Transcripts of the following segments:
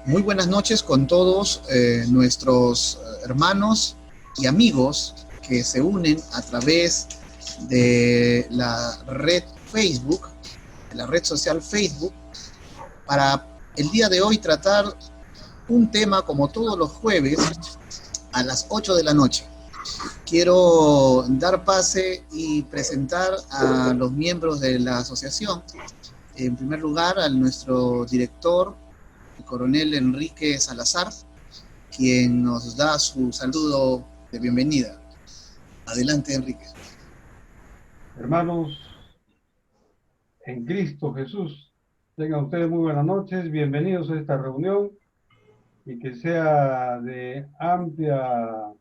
Muy buenas noches con todos nuestros hermanos y amigos que se unen a través de la red Facebook, de la red social Facebook, para el día de hoy tratar un tema como todos los jueves a las 8 de la noche. Quiero dar pase y presentar a los miembros de la asociación. En primer lugar, a nuestro director, el coronel Enrique Salazar, quien nos da su saludo de bienvenida. Adelante, Enrique. Hermanos, en Cristo Jesús, tengan ustedes muy buenas noches, bienvenidos a esta reunión y que sea de amplia,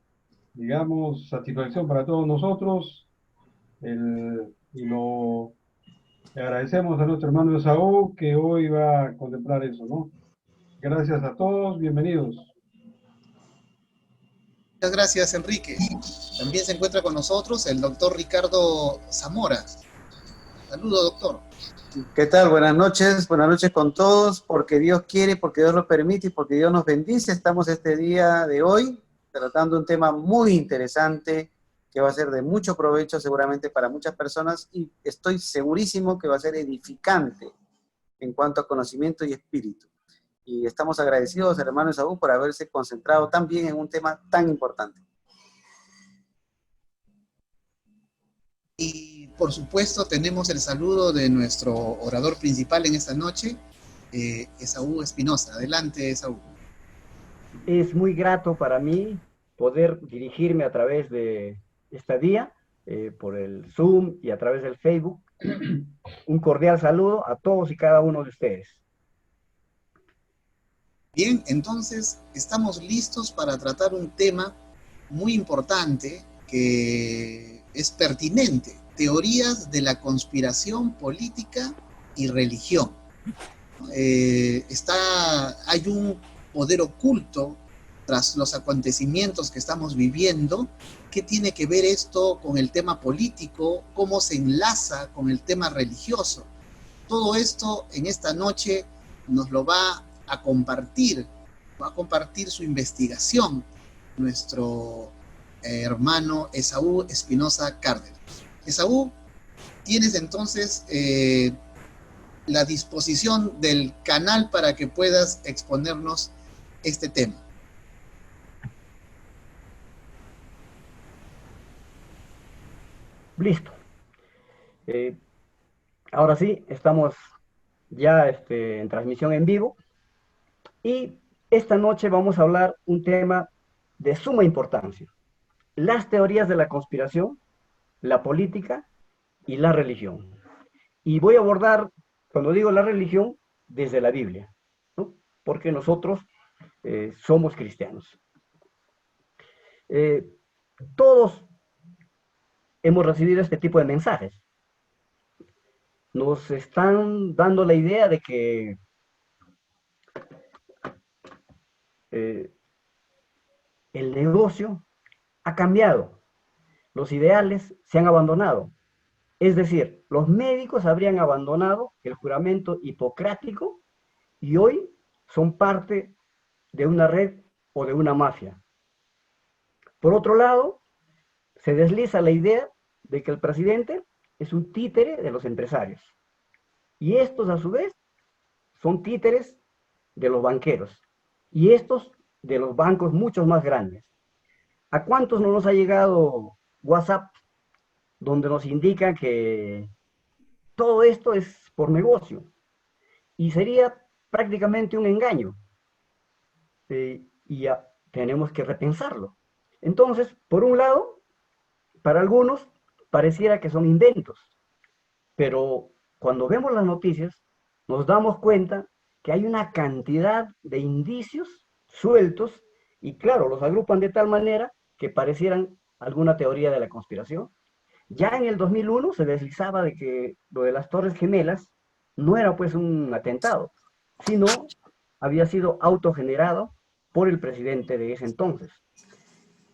digamos, satisfacción para todos nosotros. Y lo agradecemos a nuestro hermano Esaú que hoy va a contemplar eso, ¿no? Gracias a todos, bienvenidos. Muchas gracias, Enrique. También se encuentra con nosotros el doctor Ricardo Zamora. Saludo, doctor. ¿Qué tal? Buenas noches con todos, porque Dios quiere, porque Dios lo permite y porque Dios nos bendice. Estamos este día de hoy tratando un tema muy interesante que va a ser de mucho provecho seguramente para muchas personas y estoy segurísimo que va a ser edificante en cuanto a conocimiento y espíritu. Y estamos agradecidos, hermano Esaú, por haberse concentrado tan bien en un tema tan importante. Y por supuesto tenemos el saludo de nuestro orador principal en esta noche, Esaú Espinosa. Adelante, Esaú. Es muy grato para mí poder dirigirme a través de esta vía, por el Zoom y a través del Facebook. Un cordial saludo a todos y cada uno de ustedes. Bien, entonces estamos listos para tratar un tema muy importante que es pertinente: teorías de la conspiración política y religión. Hay un poder oculto tras los acontecimientos que estamos viviendo. ¿Qué tiene que ver esto con el tema político? ¿Cómo se enlaza con el tema religioso? Todo esto en esta noche nos lo va a compartir su investigación nuestro hermano Esaú Espinosa Cárdenas. Esaú, tienes entonces la disposición del canal para que puedas exponernos este tema. Listo. Ahora sí, estamos ya en transmisión en vivo y esta noche vamos a hablar un tema de suma importancia: las teorías de la conspiración, la política y la religión. Y voy a abordar, cuando digo la religión, desde la Biblia, ¿no? Porque nosotros somos cristianos. Todos hemos recibido este tipo de mensajes. Nos están dando la idea de que el negocio ha cambiado, los ideales se han abandonado. Es decir, los médicos habrían abandonado el juramento hipocrático y hoy son parte de una red o de una mafia. Por otro lado, se desliza la idea de que el presidente es un títere de los empresarios. Y estos, a su vez, son títeres de los banqueros. Y estos de los bancos muchos más grandes. ¿A cuántos no nos ha llegado WhatsApp donde nos indican que todo esto es por negocio? Y sería prácticamente un engaño. Y ya tenemos que repensarlo. Entonces, por un lado, para algunos pareciera que son inventos, pero cuando vemos las noticias nos damos cuenta que hay una cantidad de indicios sueltos y claro, los agrupan de tal manera que parecieran alguna teoría de la conspiración. Ya en el 2001 se deslizaba de que lo de las Torres Gemelas no era pues un atentado, sino había sido autogenerado por el presidente de ese entonces.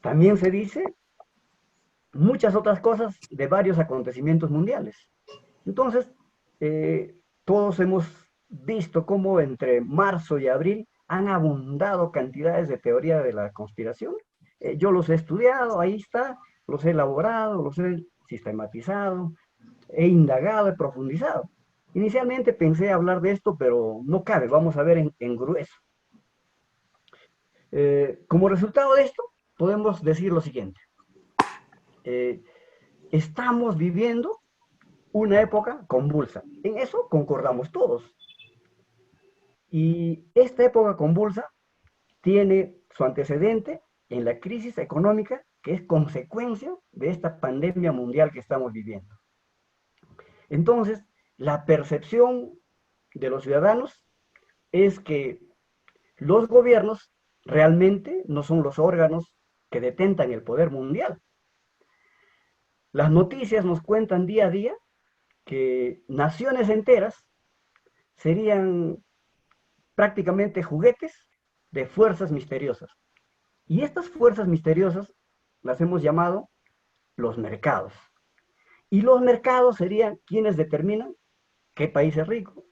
También se dice muchas otras cosas de varios acontecimientos mundiales. Entonces, todos hemos visto cómo entre marzo y abril han abundado cantidades de teoría de la conspiración. Yo los he estudiado, ahí está, los he elaborado, los he sistematizado, he indagado, he profundizado. Inicialmente pensé hablar de esto, pero no cabe, vamos a ver en grueso. Como resultado de esto, podemos decir lo siguiente. Estamos viviendo una época convulsa. En eso concordamos todos. Y esta época convulsa tiene su antecedente en la crisis económica que es consecuencia de esta pandemia mundial que estamos viviendo. Entonces, la percepción de los ciudadanos es que los gobiernos realmente no son los órganos que detentan el poder mundial. Las noticias nos cuentan día a día que naciones enteras serían prácticamente juguetes de fuerzas misteriosas. Y estas fuerzas misteriosas las hemos llamado los mercados. Y los mercados serían quienes determinan qué país es rico,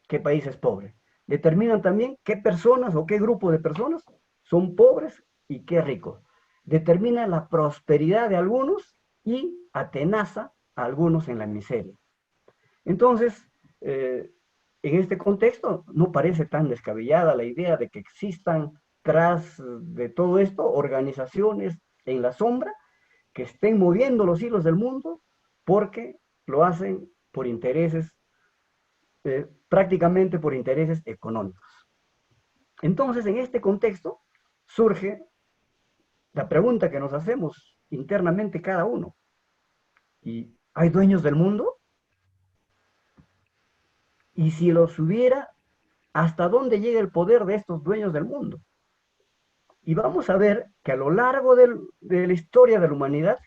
qué país es pobre. Determinan también qué personas o qué grupo de personas son pobres y qué ricos. Determina la prosperidad de algunos y atenaza a algunos en la miseria. Entonces, en este contexto no parece tan descabellada la idea de que existan tras de todo esto organizaciones en la sombra que estén moviendo los hilos del mundo porque lo hacen por intereses, prácticamente por intereses económicos. Entonces, en este contexto surge la pregunta que nos hacemos internamente cada uno. ¿Y hay dueños del mundo? Y si los hubiera, ¿hasta dónde llega el poder de estos dueños del mundo? Y vamos a ver que a lo largo de la historia de la humanidad,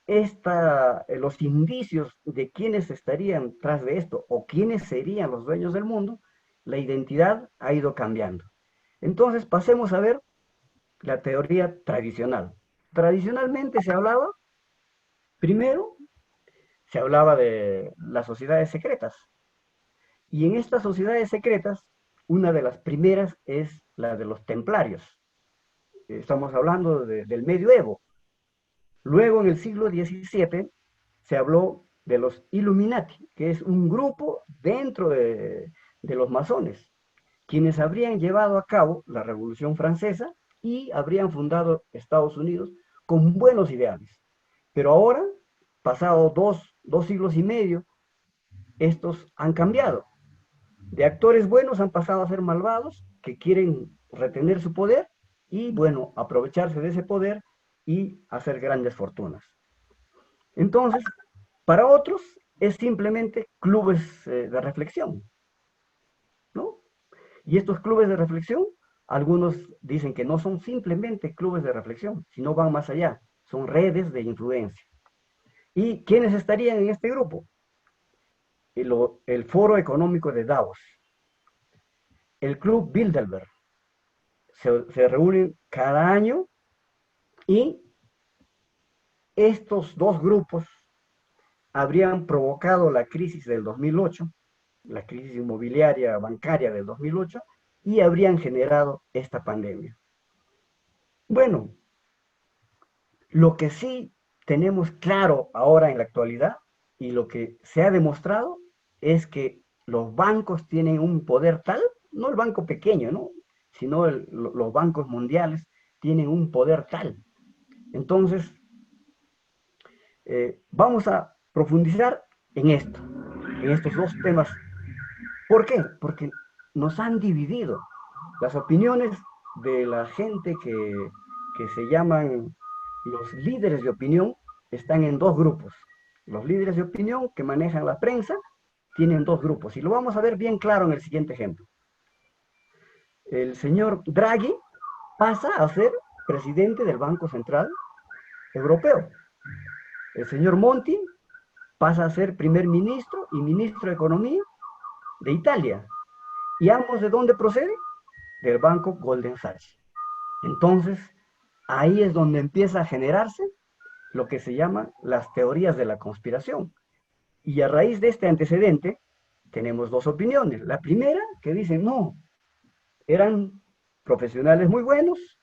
los indicios de quiénes estarían tras de esto o quiénes serían los dueños del mundo, la identidad ha ido cambiando. Entonces pasemos a ver la teoría tradicional. Tradicionalmente se hablaba, primero, se hablaba de las sociedades secretas. Y en estas sociedades secretas, una de las primeras es la de los templarios. Estamos hablando del medioevo. Luego, en el siglo XVII, se habló de los Illuminati, que es un grupo dentro de los masones, quienes habrían llevado a cabo la Revolución Francesa y habrían fundado Estados Unidos con buenos ideales. Pero ahora, pasado dos siglos y medio, estos han cambiado. De actores buenos han pasado a ser malvados, que quieren retener su poder y, bueno, aprovecharse de ese poder y hacer grandes fortunas. Entonces, para otros es simplemente clubes de reflexión, ¿no? Y estos clubes de reflexión, algunos dicen que no son simplemente clubes de reflexión, sino van más allá, son redes de influencia. ¿Y quiénes estarían en este grupo? El Foro Económico de Davos, el Club Bilderberg, se reúnen cada año y estos dos grupos habrían provocado la crisis del 2008, la crisis inmobiliaria bancaria del 2008, y habrían generado esta pandemia. Bueno, lo que sí tenemos claro ahora en la actualidad y lo que se ha demostrado es que los bancos tienen un poder tal, no el banco pequeño, ¿no?, sino los bancos mundiales tienen un poder tal. Entonces, vamos a profundizar en esto, en estos dos temas. ¿Por qué? Porque nos han dividido. Las opiniones de la gente que se llaman los líderes de opinión están en dos grupos. Los líderes de opinión que manejan la prensa tienen dos grupos. Y lo vamos a ver bien claro en el siguiente ejemplo. El señor Draghi pasa a ser presidente del Banco Central Europeo. El señor Monti pasa a ser primer ministro y ministro de Economía de Italia. ¿Y ambos de dónde proceden? Del banco Goldman Sachs. Entonces, ahí es donde empieza a generarse lo que se llama las teorías de la conspiración. Y a raíz de este antecedente, tenemos dos opiniones. La primera, que dice, no, eran profesionales muy buenos,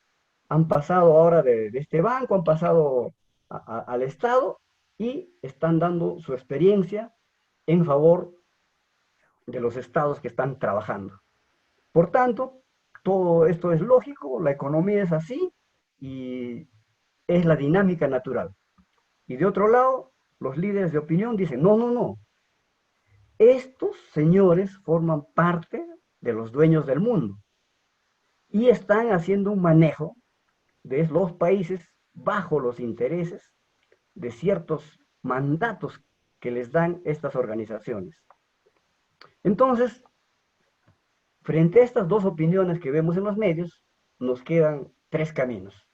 han pasado ahora de este banco, han pasado al Estado y están dando su experiencia en favor de los estados que están trabajando. Por tanto, todo esto es lógico, la economía es así y es la dinámica natural. Y de otro lado, los líderes de opinión dicen, no, no, no, estos señores forman parte de los dueños del mundo y están haciendo un manejo de los países bajo los intereses de ciertos mandatos que les dan estas organizaciones. Entonces, frente a estas dos opiniones que vemos en los medios, nos quedan tres caminos.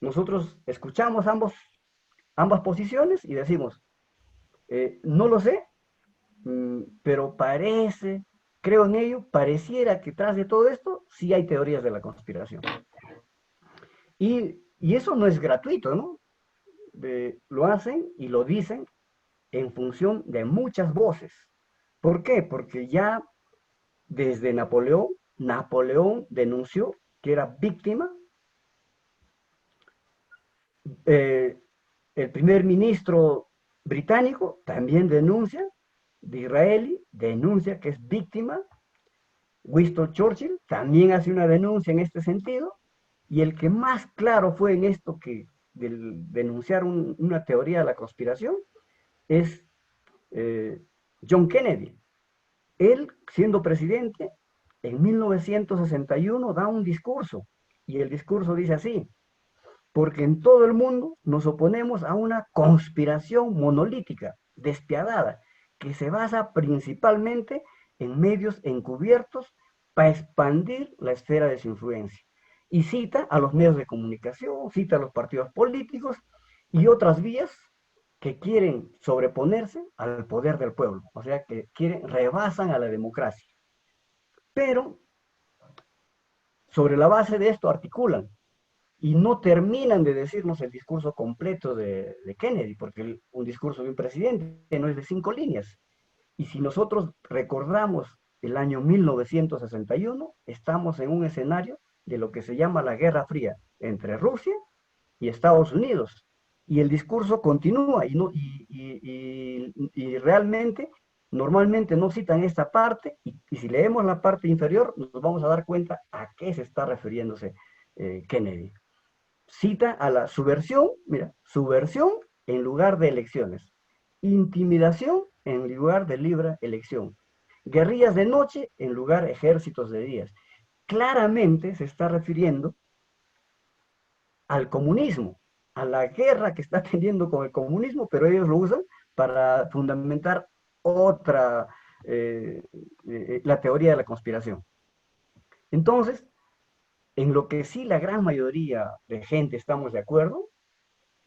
Nosotros escuchamos ambas posiciones y decimos, no lo sé, pero creo en ello, pareciera que tras de todo esto sí hay teorías de la conspiración. Y eso no es gratuito, ¿no? Lo hacen y lo dicen en función de muchas voces. ¿Por qué? Porque ya desde Napoleón denunció que era víctima. El primer ministro británico también denuncia, Disraeli denuncia que es víctima. Winston Churchill también hace una denuncia en este sentido. Y el que más claro fue en esto que denunciar una teoría de la conspiración es John Kennedy. Él, siendo presidente, en 1961 da un discurso, y el discurso dice así: porque en todo el mundo nos oponemos a una conspiración monolítica, despiadada, que se basa principalmente en medios encubiertos para expandir la esfera de su influencia. Y cita a los medios de comunicación, cita a los partidos políticos y otras vías que quieren sobreponerse al poder del pueblo, o sea, que rebasan a la democracia. Pero sobre la base de esto articulan y no terminan de decirnos el discurso completo de Kennedy, porque un discurso de un presidente no es de 5 líneas. Y si nosotros recordamos el año 1961, estamos en un escenario de lo que se llama la Guerra Fría entre Rusia y Estados Unidos. Y el discurso continúa y realmente, normalmente no citan esta parte, y si leemos la parte inferior, nos vamos a dar cuenta a qué se está refiriéndose Kennedy. Cita a la subversión, mira, subversión en lugar de elecciones, intimidación en lugar de libre elección, guerrillas de noche en lugar de ejércitos de días. Claramente se está refiriendo al comunismo, a la guerra que está teniendo con el comunismo, pero ellos lo usan para fundamentar la teoría de la conspiración. Entonces, en lo que sí la gran mayoría de gente estamos de acuerdo,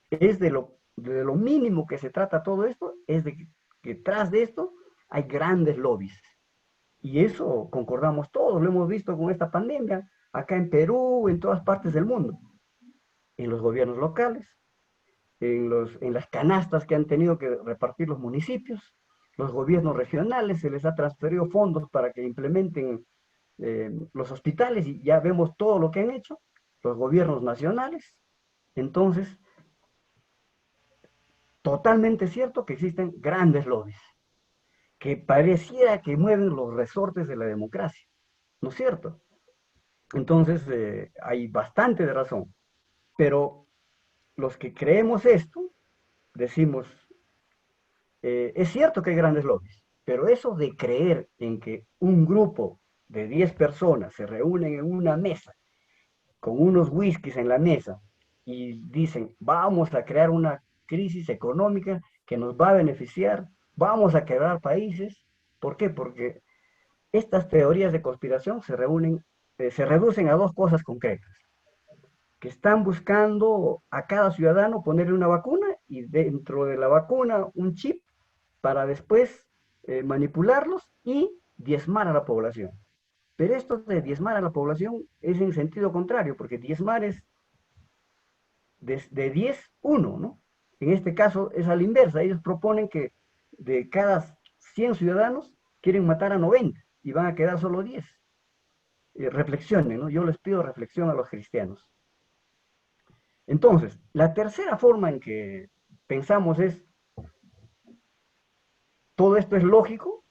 es de lo mínimo que se trata todo esto, es de que tras de esto hay grandes lobbies. Y eso concordamos todos, lo hemos visto con esta pandemia, acá en Perú, en todas partes del mundo, en los gobiernos locales, en las canastas que han tenido que repartir los municipios, los gobiernos regionales, se les ha transferido fondos para que implementen los hospitales y ya vemos todo lo que han hecho, los gobiernos nacionales. Entonces, totalmente cierto que existen grandes lobbies, que pareciera que mueven los resortes de la democracia, ¿no es cierto? Entonces, hay bastante de razón, pero los que creemos esto, decimos, es cierto que hay grandes lobbies, pero eso de creer en que un grupo de 10 personas se reúnen en una mesa, con unos whiskies en la mesa, y dicen, vamos a crear una crisis económica que nos va a beneficiar, vamos a quebrar países. ¿Por qué? Porque estas teorías de conspiración se reducen a dos cosas concretas: que están buscando a cada ciudadano ponerle una vacuna y dentro de la vacuna un chip para después manipularlos y diezmar a la población. Pero esto de diezmar a la población es en sentido contrario, porque diezmar es de 10, 1, ¿no? En este caso es a la inversa. Ellos proponen que de cada 100 ciudadanos quieren matar a 90 y van a quedar solo 10. reflexionen, ¿no? Yo les pido reflexión a los cristianos. Entonces, la tercera forma en que pensamos es, todo esto es lógico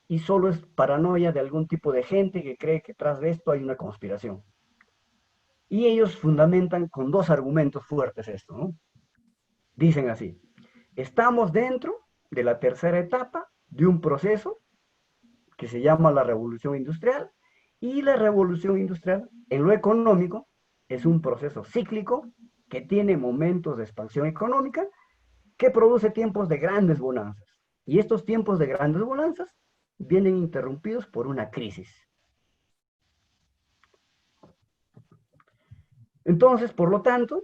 y solo es paranoia de algún tipo de gente que cree que tras de esto hay una conspiración. Y ellos fundamentan con dos argumentos fuertes esto, ¿no? Dicen así: estamos dentro de la tercera etapa de un proceso que se llama la revolución industrial, y la revolución industrial en lo económico es un proceso cíclico que tiene momentos de expansión económica que produce tiempos de grandes bonanzas. Y estos tiempos de grandes bonanzas vienen interrumpidos por una crisis. Entonces, por lo tanto,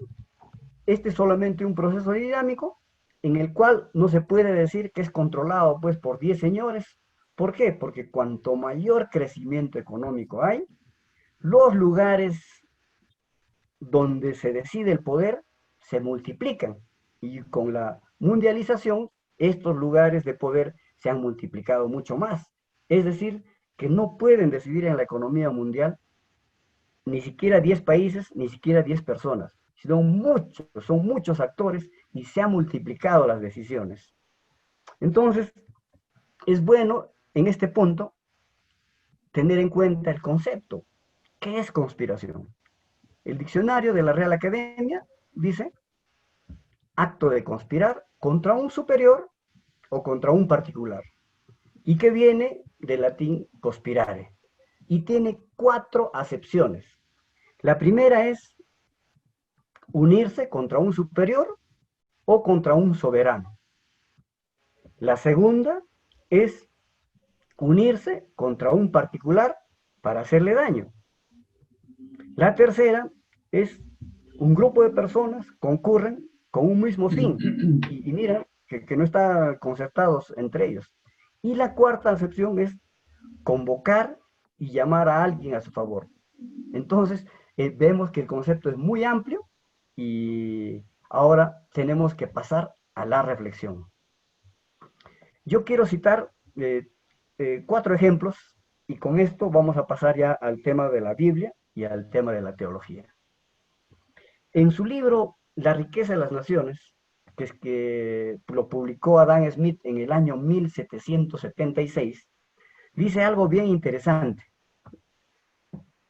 este es solamente un proceso dinámico en el cual no se puede decir que es controlado pues por 10 señores. ¿Por qué? Porque cuanto mayor crecimiento económico hay, los lugares donde se decide el poder se multiplican. Y con la mundialización, estos lugares de poder se han multiplicado mucho más. Es decir, que no pueden decidir en la economía mundial ni siquiera 10 países, ni siquiera 10 personas. Son muchos actores y se han multiplicado las decisiones. Entonces, es bueno en este punto tener en cuenta el concepto. ¿Qué es conspiración? El diccionario de la Real Academia dice: acto de conspirar contra un superior o contra un particular, y que viene del latín conspirare, y tiene 4 acepciones. La primera es unirse contra un superior o contra un soberano. La segunda es unirse contra un particular para hacerle daño. La tercera es un grupo de personas concurren con un mismo fin y miran que no están concertados entre ellos. Y la cuarta acepción es convocar y llamar a alguien a su favor. Entonces, vemos que el concepto es muy amplio y ahora tenemos que pasar a la reflexión. Yo quiero citar 4 ejemplos y con esto vamos a pasar ya al tema de la Biblia y al tema de la teología. En su libro La riqueza de las naciones, que lo publicó Adam Smith en el año 1776, dice algo bien interesante.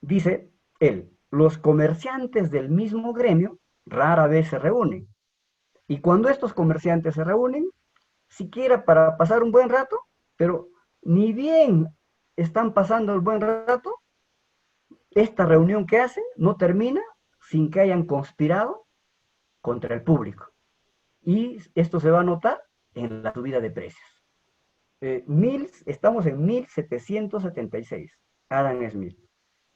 Dice él: los comerciantes del mismo gremio rara vez se reúnen. Y cuando estos comerciantes se reúnen, siquiera para pasar un buen rato, pero ni bien están pasando el buen rato, esta reunión que hacen no termina sin que hayan conspirado contra el público. Y esto se va a notar en la subida de precios. Estamos en 1776, Adam Smith.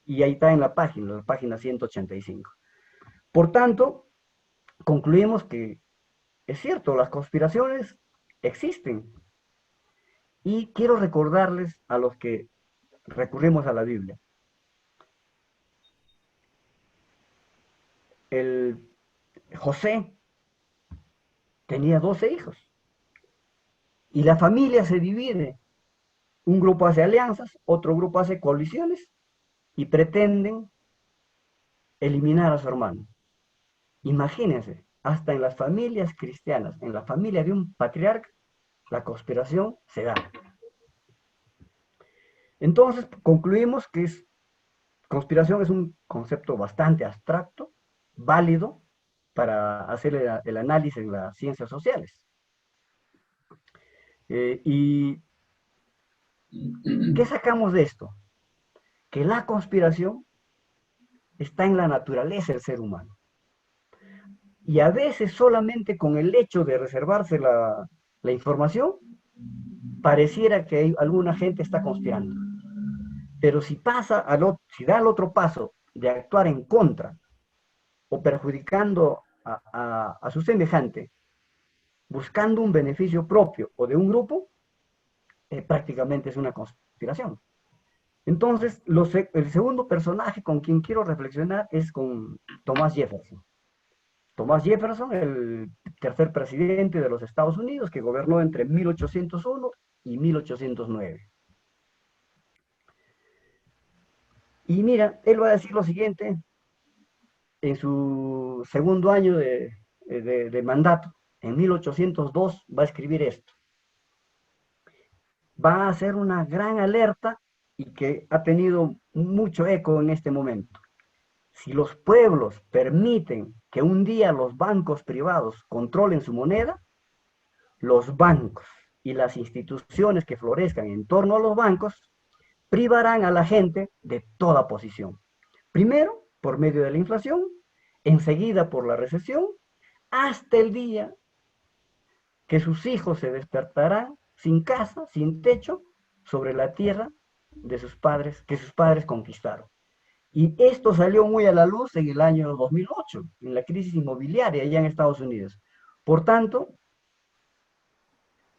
Y ahí está en la página 185. Por tanto, concluimos que es cierto, las conspiraciones existen. Y quiero recordarles a los que recurrimos a la Biblia. José tenía 12 hijos. Y la familia se divide. Un grupo hace alianzas, otro grupo hace coaliciones y pretenden eliminar a su hermano. Imagínense, hasta en las familias cristianas, en la familia de un patriarca, la conspiración se da. Entonces, concluimos que conspiración es un concepto bastante abstracto, válido para hacer el análisis en las ciencias sociales. ¿Y qué sacamos de esto? Que la conspiración está en la naturaleza del ser humano. Y a veces solamente con el hecho de reservarse la información, pareciera que alguna gente está conspirando. Pero si da el otro paso de actuar en contra o perjudicando a su semejante, buscando un beneficio propio o de un grupo, prácticamente es una conspiración. Entonces, el segundo personaje con quien quiero reflexionar es con Thomas Jefferson. Thomas Jefferson, el tercer presidente de los Estados Unidos, que gobernó entre 1801 y 1809. Y mira, él va a decir lo siguiente en su segundo año de mandato. En 1802 va a escribir esto. Va a hacer una gran alerta y que ha tenido mucho eco en este momento. Si los pueblos permiten que un día los bancos privados controlen su moneda, los bancos y las instituciones que florezcan en torno a los bancos privarán a la gente de toda posición. Primero, por medio de la inflación, enseguida por la recesión, hasta el día que sus hijos se despertarán sin casa, sin techo, sobre la tierra de sus padres, que sus padres conquistaron. Y esto salió muy a la luz en el año 2008, en la crisis inmobiliaria allá en Estados Unidos. Por tanto,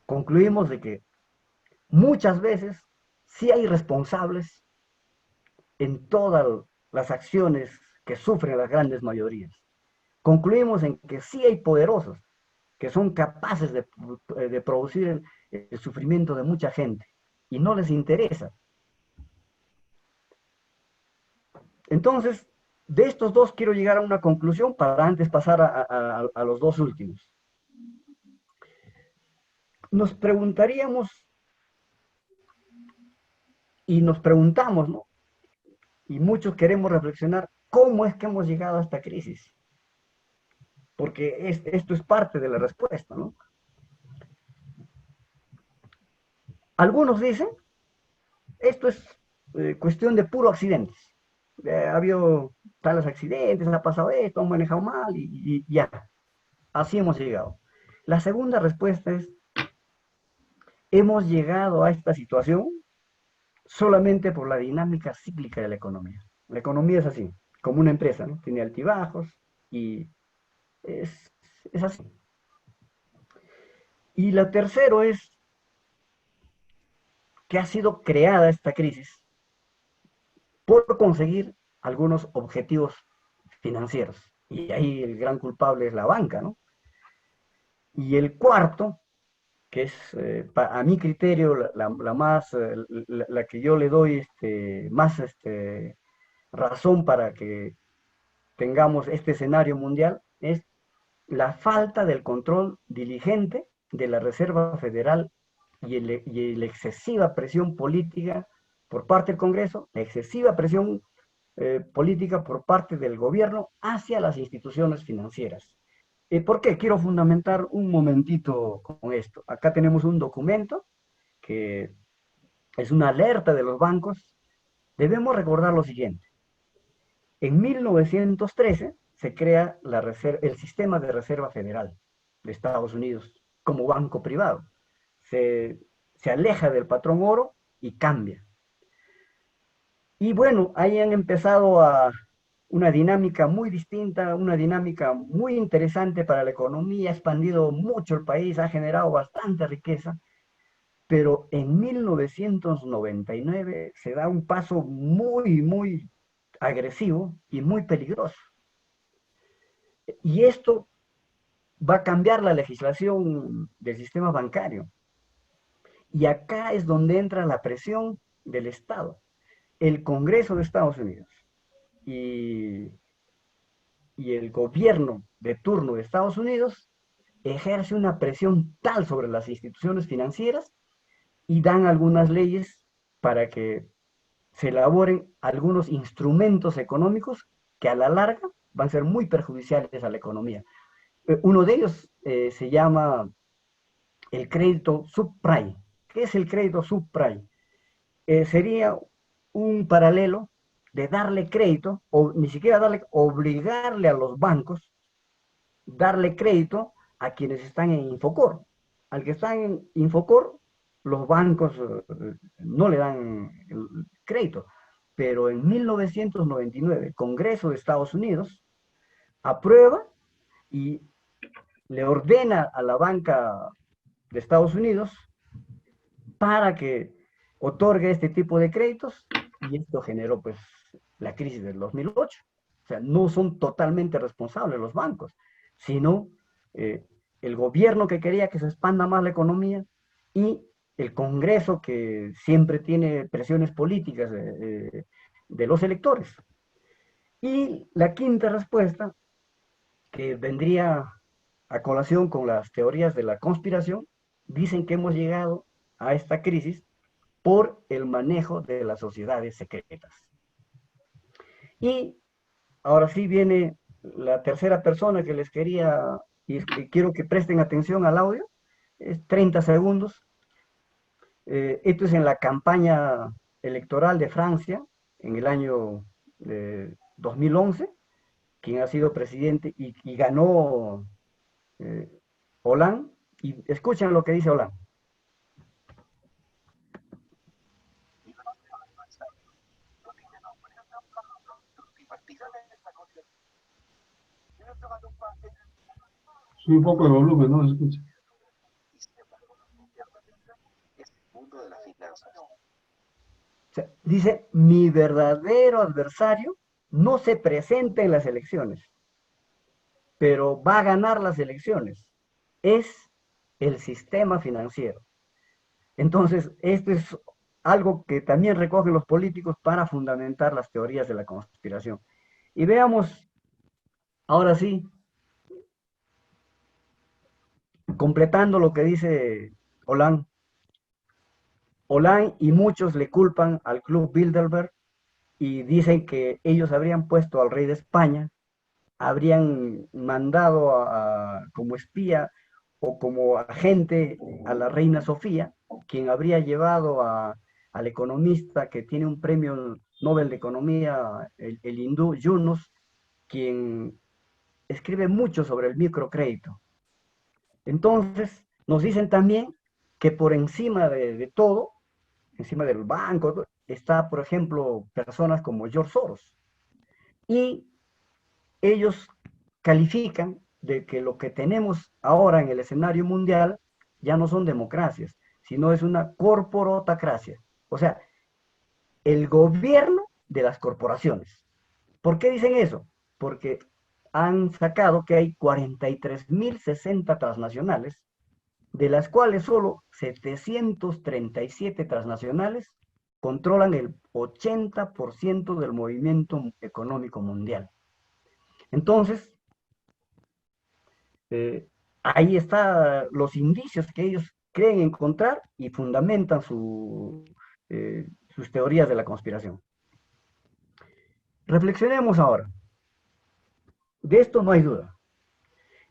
concluimos de que muchas veces sí hay responsables en todas las acciones que sufren las grandes mayorías. Concluimos en que sí hay poderosos que son capaces de producir el sufrimiento de mucha gente y no les interesa. Entonces, de estos dos quiero llegar a una conclusión para antes pasar a los dos últimos. Nos preguntaríamos y nos preguntamos, ¿no? Y muchos queremos reflexionar, ¿cómo es que hemos llegado a esta crisis? Porque esto es parte de la respuesta, ¿no? Algunos dicen, esto es cuestión de puro accidentes. Ha habido tales accidentes, ha pasado esto, han manejado mal y ya. Así hemos llegado. La segunda respuesta es, hemos llegado a esta situación solamente por la dinámica cíclica de la economía. La economía es así, como una empresa, ¿no? Tiene altibajos y es así. Y lo tercero es que ha sido creada esta crisis por conseguir algunos objetivos financieros. Y ahí el gran culpable es la banca, ¿no? Y el cuarto, que es a mi criterio la que yo le doy más razón para que tengamos este escenario mundial, es la falta del control diligente de la Reserva Federal y la excesiva presión política por parte del Congreso, la excesiva presión política por parte del gobierno hacia las instituciones financieras. ¿Por qué? Quiero fundamentar un momentito con esto. Acá tenemos un documento que es una alerta de los bancos. Debemos recordar lo siguiente. En 1913 se crea el Sistema de Reserva Federal de Estados Unidos como banco privado. Se aleja del patrón oro y cambia. Y bueno, ahí han empezado una dinámica muy distinta, una dinámica muy interesante para la economía, ha expandido mucho el país, ha generado bastante riqueza, pero en 1999 se da un paso muy, muy agresivo y muy peligroso. Y esto va a cambiar la legislación del sistema bancario. Y acá es donde entra la presión del Estado. El Congreso de Estados Unidos y el gobierno de turno de Estados Unidos ejerce una presión tal sobre las instituciones financieras y dan algunas leyes para que se elaboren algunos instrumentos económicos que a la larga van a ser muy perjudiciales a la economía. Uno de ellos se llama el crédito subprime. ¿Qué es el crédito subprime? Sería un paralelo de darle crédito, o ni siquiera obligarle a los bancos, darle crédito a quienes están en Infocor. Al que está en Infocor, los bancos no le dan el crédito. Pero en 1999, el Congreso de Estados Unidos aprueba y le ordena a la banca de Estados Unidos para que otorgue este tipo de créditos, y esto generó pues la crisis del 2008. O sea, no son totalmente responsables los bancos, sino el gobierno que quería que se expanda más la economía y el Congreso que siempre tiene presiones políticas de los electores. Y la quinta respuesta, que vendría a colación con las teorías de la conspiración, dicen que hemos llegado a esta crisis por el manejo de las sociedades secretas. Y ahora sí viene la tercera persona que les quería, y quiero que presten atención al audio, es 30 segundos. Esto es en la campaña electoral de Francia, en el año 2011, quien ha sido presidente y ganó Hollande, y escuchen lo que dice Hollande. Sube un poco de volumen, no se escucha. O sea, dice, mi verdadero adversario no se presenta en las elecciones, pero va a ganar las elecciones. Es el sistema financiero. Entonces, esto es algo que también recogen los políticos para fundamentar las teorías de la conspiración. Y veamos, ahora sí, completando lo que dice Hollande. Hollande y muchos le culpan al Club Bilderberg y dicen que ellos habrían puesto al rey de España, habrían mandado como espía o como agente a la reina Sofía, quien habría llevado al economista que tiene un premio Nobel de Economía, el hindú Yunus, quien escribe mucho sobre el microcrédito. Entonces, nos dicen también que por encima de todo, encima del banco, está, por ejemplo, personas como George Soros. Y ellos califican de que lo que tenemos ahora en el escenario mundial ya no son democracias, sino es una corporotacracia. O sea, el gobierno de las corporaciones. ¿Por qué dicen eso? Porque han sacado que hay 43.060 transnacionales, de las cuales solo 737 transnacionales controlan el 80% del movimiento económico mundial. Entonces, ahí están los indicios que ellos creen encontrar y fundamentan sus teorías de la conspiración. Reflexionemos ahora. De esto no hay duda.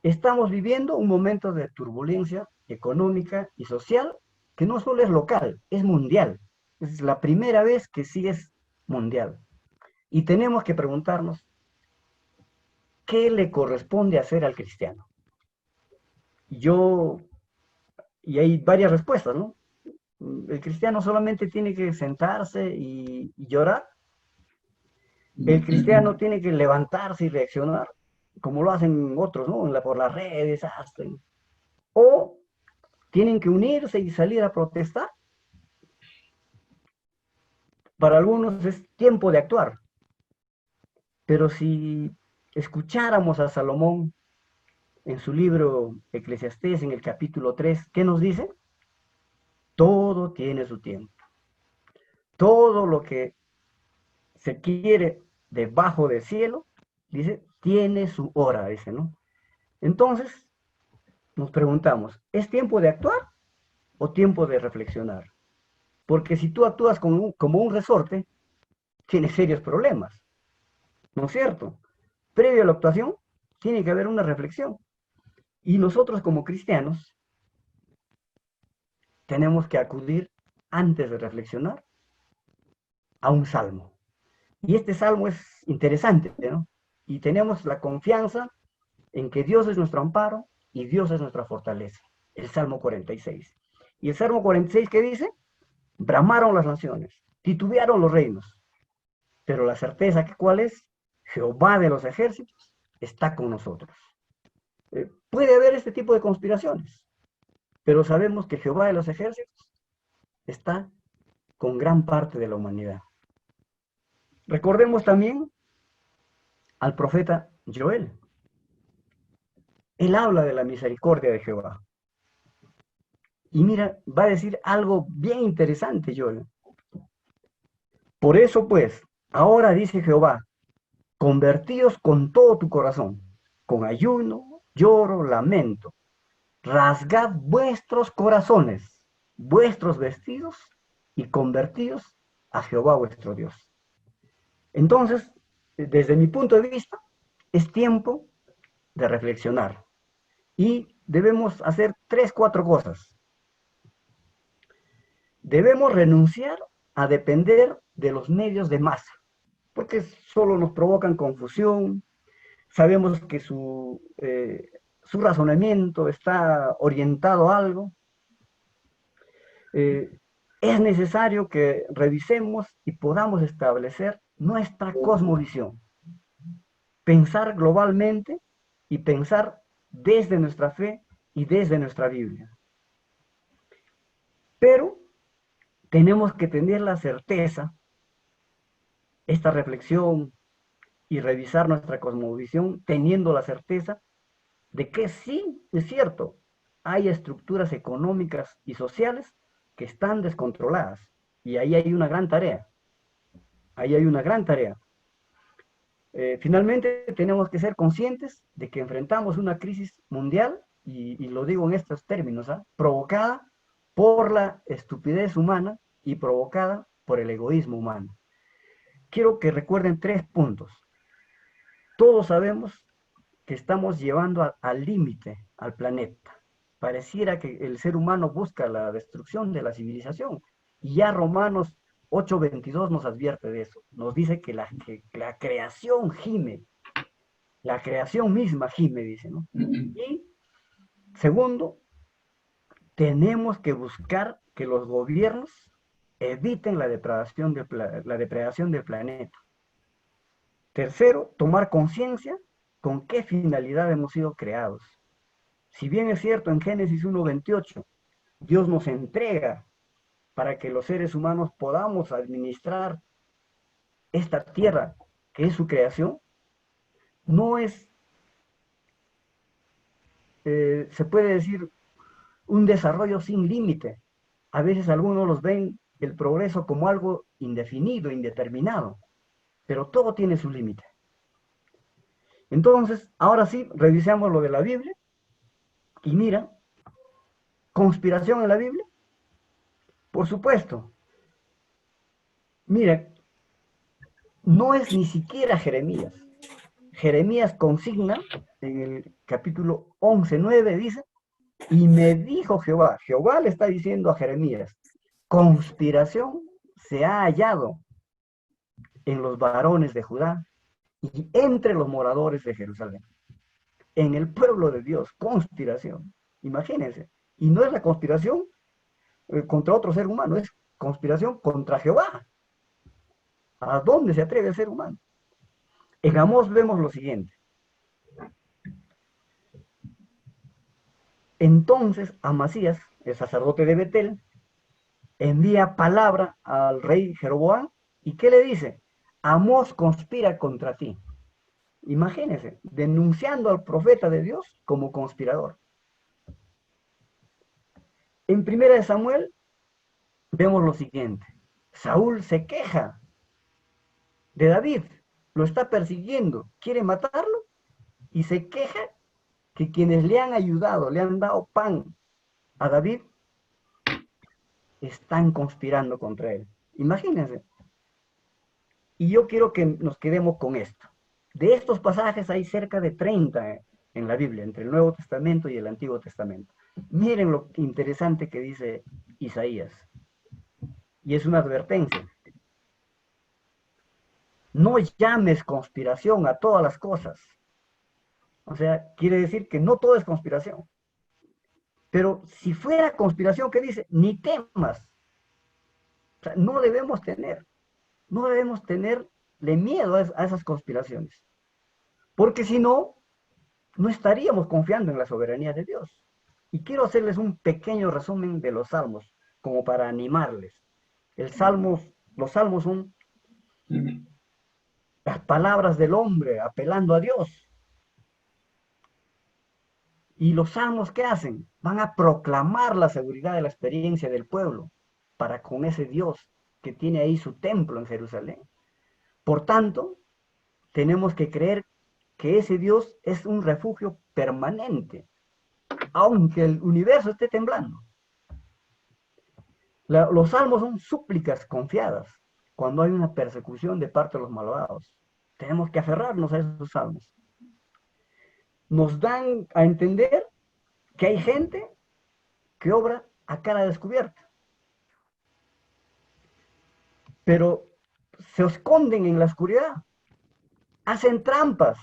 Estamos viviendo un momento de turbulencia económica y social que no solo es local, es mundial. Es la primera vez que sí es mundial. Y tenemos que preguntarnos, ¿qué le corresponde hacer al cristiano? Y hay varias respuestas, ¿no? El cristiano solamente tiene que sentarse y llorar. El cristiano tiene que levantarse y reaccionar, como lo hacen otros, ¿no? Por las redes, hacen. O tienen que unirse y salir a protestar. Para algunos es tiempo de actuar. Pero si escucháramos a Salomón en su libro Eclesiastés, en el capítulo 3, ¿qué nos dice? Todo tiene su tiempo. Todo lo que se quiere debajo del cielo, dice, tiene su hora, dice, ¿no? Entonces, nos preguntamos, ¿es tiempo de actuar o tiempo de reflexionar? Porque si tú actúas como un resorte, tienes serios problemas, ¿no es cierto? Previo a la actuación, tiene que haber una reflexión. Y nosotros como cristianos, tenemos que acudir, antes de reflexionar, a un salmo. Y este salmo es interesante, ¿no? Y tenemos la confianza en que Dios es nuestro amparo y Dios es nuestra fortaleza. El Salmo 46. ¿Y el Salmo 46 qué dice? Bramaron las naciones, titubearon los reinos. Pero la certeza, ¿cuál es? Jehová de los ejércitos está con nosotros. Puede haber este tipo de conspiraciones, pero sabemos que Jehová de los ejércitos está con gran parte de la humanidad. Recordemos también al profeta Joel. Él habla de la misericordia de Jehová. Y mira, va a decir algo bien interesante, Joel. Por eso, pues, Ahora dice Jehová, convertíos con todo tu corazón, con ayuno, lloro, lamento. Rasgad vuestros corazones, vuestros vestidos, y convertíos a Jehová vuestro Dios. Entonces, desde mi punto de vista, es tiempo de reflexionar. Y debemos hacer 3, 4 cosas. Debemos renunciar a depender de los medios de masa, porque solo nos provocan confusión. Sabemos que su razonamiento está orientado a algo. Es necesario que revisemos y podamos establecer nuestra cosmovisión. Pensar globalmente y pensar desde nuestra fe y desde nuestra Biblia. Pero tenemos que tener la certeza, esta reflexión y revisar nuestra cosmovisión, teniendo la certeza de que sí, es cierto, hay estructuras económicas y sociales que están descontroladas. Y ahí hay una gran tarea. Ahí hay una gran tarea. Finalmente, tenemos que ser conscientes de que enfrentamos una crisis mundial, y lo digo en estos términos, provocada por la estupidez humana y provocada por el egoísmo humano. Quiero que recuerden 3 puntos. Todos sabemos que estamos llevando al límite al planeta. Pareciera que el ser humano busca la destrucción de la civilización. Y ya Romanos 8:22 nos advierte de eso. Nos dice que la creación gime. La creación misma gime, dice, ¿no? Y segundo, tenemos que buscar que los gobiernos eviten la depredación del planeta. Tercero, tomar conciencia con qué finalidad hemos sido creados. Si bien es cierto, en Génesis 1:28, Dios nos entrega para que los seres humanos podamos administrar esta tierra, que es su creación, no es, se puede decir, un desarrollo sin límite. A veces algunos los ven el progreso como algo indefinido, indeterminado, pero todo tiene su límite. Entonces, ahora sí, revisemos lo de la Biblia, y mira, conspiración en la Biblia, por supuesto. Mira, no es ni siquiera Jeremías. Jeremías consigna en el capítulo 11:9, dice, y me dijo Jehová, Jehová le está diciendo a Jeremías, conspiración se ha hallado en los varones de Judá y entre los moradores de Jerusalén. En el pueblo de Dios, conspiración. Imagínense. Y no es la conspiración contra otro ser humano, es conspiración contra Jehová. ¿A dónde se atreve el ser humano? En Amós vemos lo siguiente. Entonces Amasías, el sacerdote de Betel, envía palabra al rey Jeroboam, ¿y qué le dice? Amós conspira contra ti. Imagínense, denunciando al profeta de Dios como conspirador. En 1 Samuel vemos lo siguiente. Saúl se queja de David, lo está persiguiendo, quiere matarlo, y se queja que quienes le han ayudado, le han dado pan a David, están conspirando contra él. Imagínense. Y yo quiero que nos quedemos con esto. De estos pasajes hay cerca de 30 en la Biblia, entre el Nuevo Testamento y el Antiguo Testamento. Miren lo interesante que dice Isaías. Y es una advertencia. No llames conspiración a todas las cosas. O sea, quiere decir que no todo es conspiración. Pero si fuera conspiración, ¿qué dice? Ni temas. O sea, no debemos tenerle miedo a esas conspiraciones. Porque si no, no estaríamos confiando en la soberanía de Dios. Y quiero hacerles un pequeño resumen de los salmos, como para animarles. Los salmos son las palabras del hombre apelando a Dios. Y los salmos, ¿qué hacen? Van a proclamar la seguridad de la experiencia del pueblo para con ese Dios que tiene ahí su templo en Jerusalén. Por tanto, tenemos que creer que ese Dios es un refugio permanente, aunque el universo esté temblando. Los salmos son súplicas confiadas cuando hay una persecución de parte de los malvados. Tenemos que aferrarnos a esos salmos. Nos dan a entender que hay gente que obra a cara descubierta, pero se esconden en la oscuridad, hacen trampas.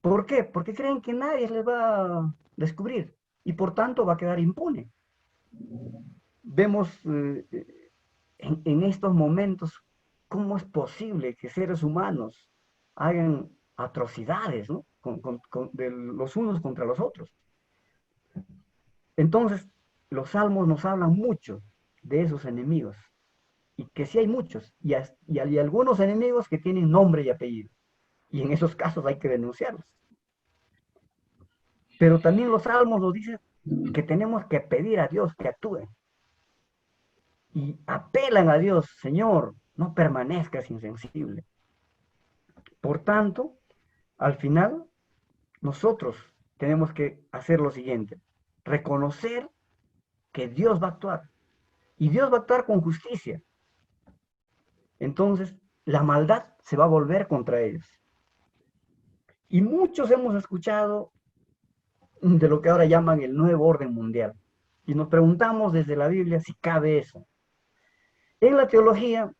¿Por qué? Porque creen que nadie les va a descubrir y por tanto va a quedar impune. Vemos en estos momentos cómo es posible que seres humanos hagan atrocidades, ¿no? De los unos contra los otros. Entonces, los salmos nos hablan mucho de esos enemigos, y que sí hay muchos, y hay algunos enemigos que tienen nombre y apellido, y en esos casos hay que denunciarlos. Pero también los salmos nos dicen que tenemos que pedir a Dios que actúe, y apelan a Dios: Señor, no permanezcas insensible. Por tanto, al final, nosotros tenemos que hacer lo siguiente: reconocer que Dios va a actuar, y Dios va a actuar con justicia. Entonces, la maldad se va a volver contra ellos. Y muchos hemos escuchado de lo que ahora llaman el nuevo orden mundial, y nos preguntamos desde la Biblia si cabe eso. En la teología,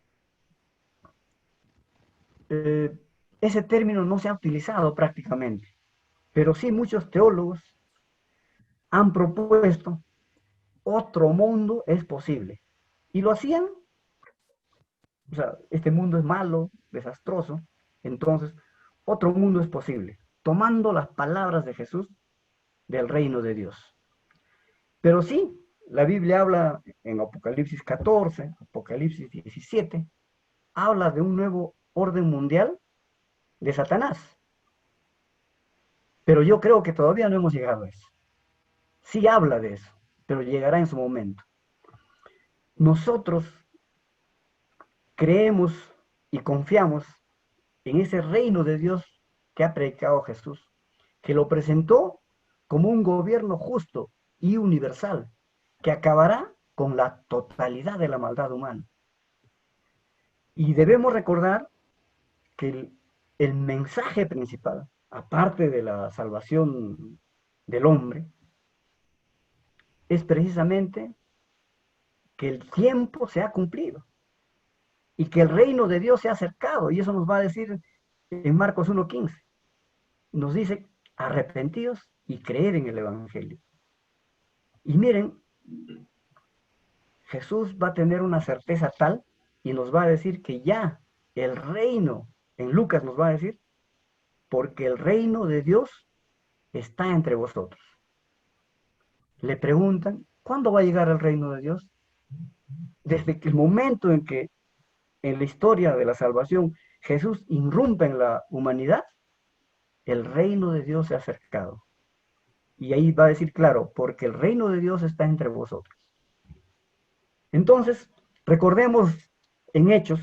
ese término no se ha utilizado prácticamente, pero sí muchos teólogos han propuesto otro mundo es posible. Y lo hacían, o sea, este mundo es malo, desastroso, entonces otro mundo es posible, tomando las palabras de Jesús del reino de Dios. Pero sí, la Biblia habla en Apocalipsis 14, Apocalipsis 17, habla de un nuevo orden mundial de Satanás. Pero yo creo que todavía no hemos llegado a eso. Sí habla de eso, pero llegará en su momento. Nosotros creemos y confiamos en ese reino de Dios que ha predicado Jesús, que lo presentó como un gobierno justo y universal, que acabará con la totalidad de la maldad humana. Y debemos recordar que el mensaje principal, aparte de la salvación del hombre, es precisamente que el tiempo se ha cumplido y que el reino de Dios se ha acercado. Y eso nos va a decir en Marcos 1:15. Nos dice: arrepentidos y creed en el Evangelio. Y miren, Jesús va a tener una certeza tal y nos va a decir que ya el reino, en Lucas nos va a decir, porque el reino de Dios está entre vosotros. Le preguntan: ¿cuándo va a llegar el reino de Dios? Desde el momento en que en la historia de la salvación Jesús irrumpe en la humanidad, el reino de Dios se ha acercado. Y ahí va a decir claro: porque el reino de Dios está entre vosotros. Entonces, recordemos en Hechos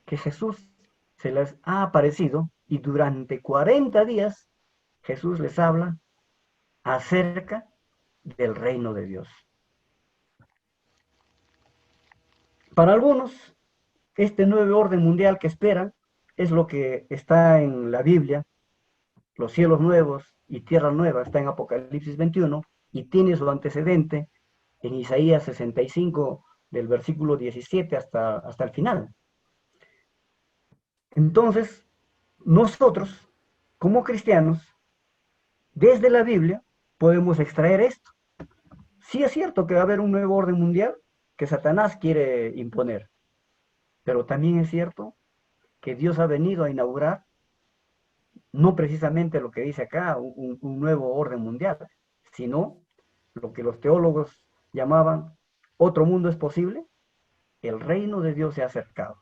que Jesús se les ha aparecido y durante 40 días Jesús les habla acerca del reino de Dios. Para algunos, este nuevo orden mundial que esperan es lo que está en la Biblia: los cielos nuevos y tierra nueva, está en Apocalipsis 21, y tiene su antecedente en Isaías 65, del versículo 17 hasta el final. Entonces, nosotros, como cristianos, desde la Biblia, podemos extraer esto. Sí es cierto que va a haber un nuevo orden mundial que Satanás quiere imponer, pero también es cierto que Dios ha venido a inaugurar no precisamente lo que dice acá, un nuevo orden mundial, sino lo que los teólogos llamaban otro mundo es posible. El reino de Dios se ha acercado.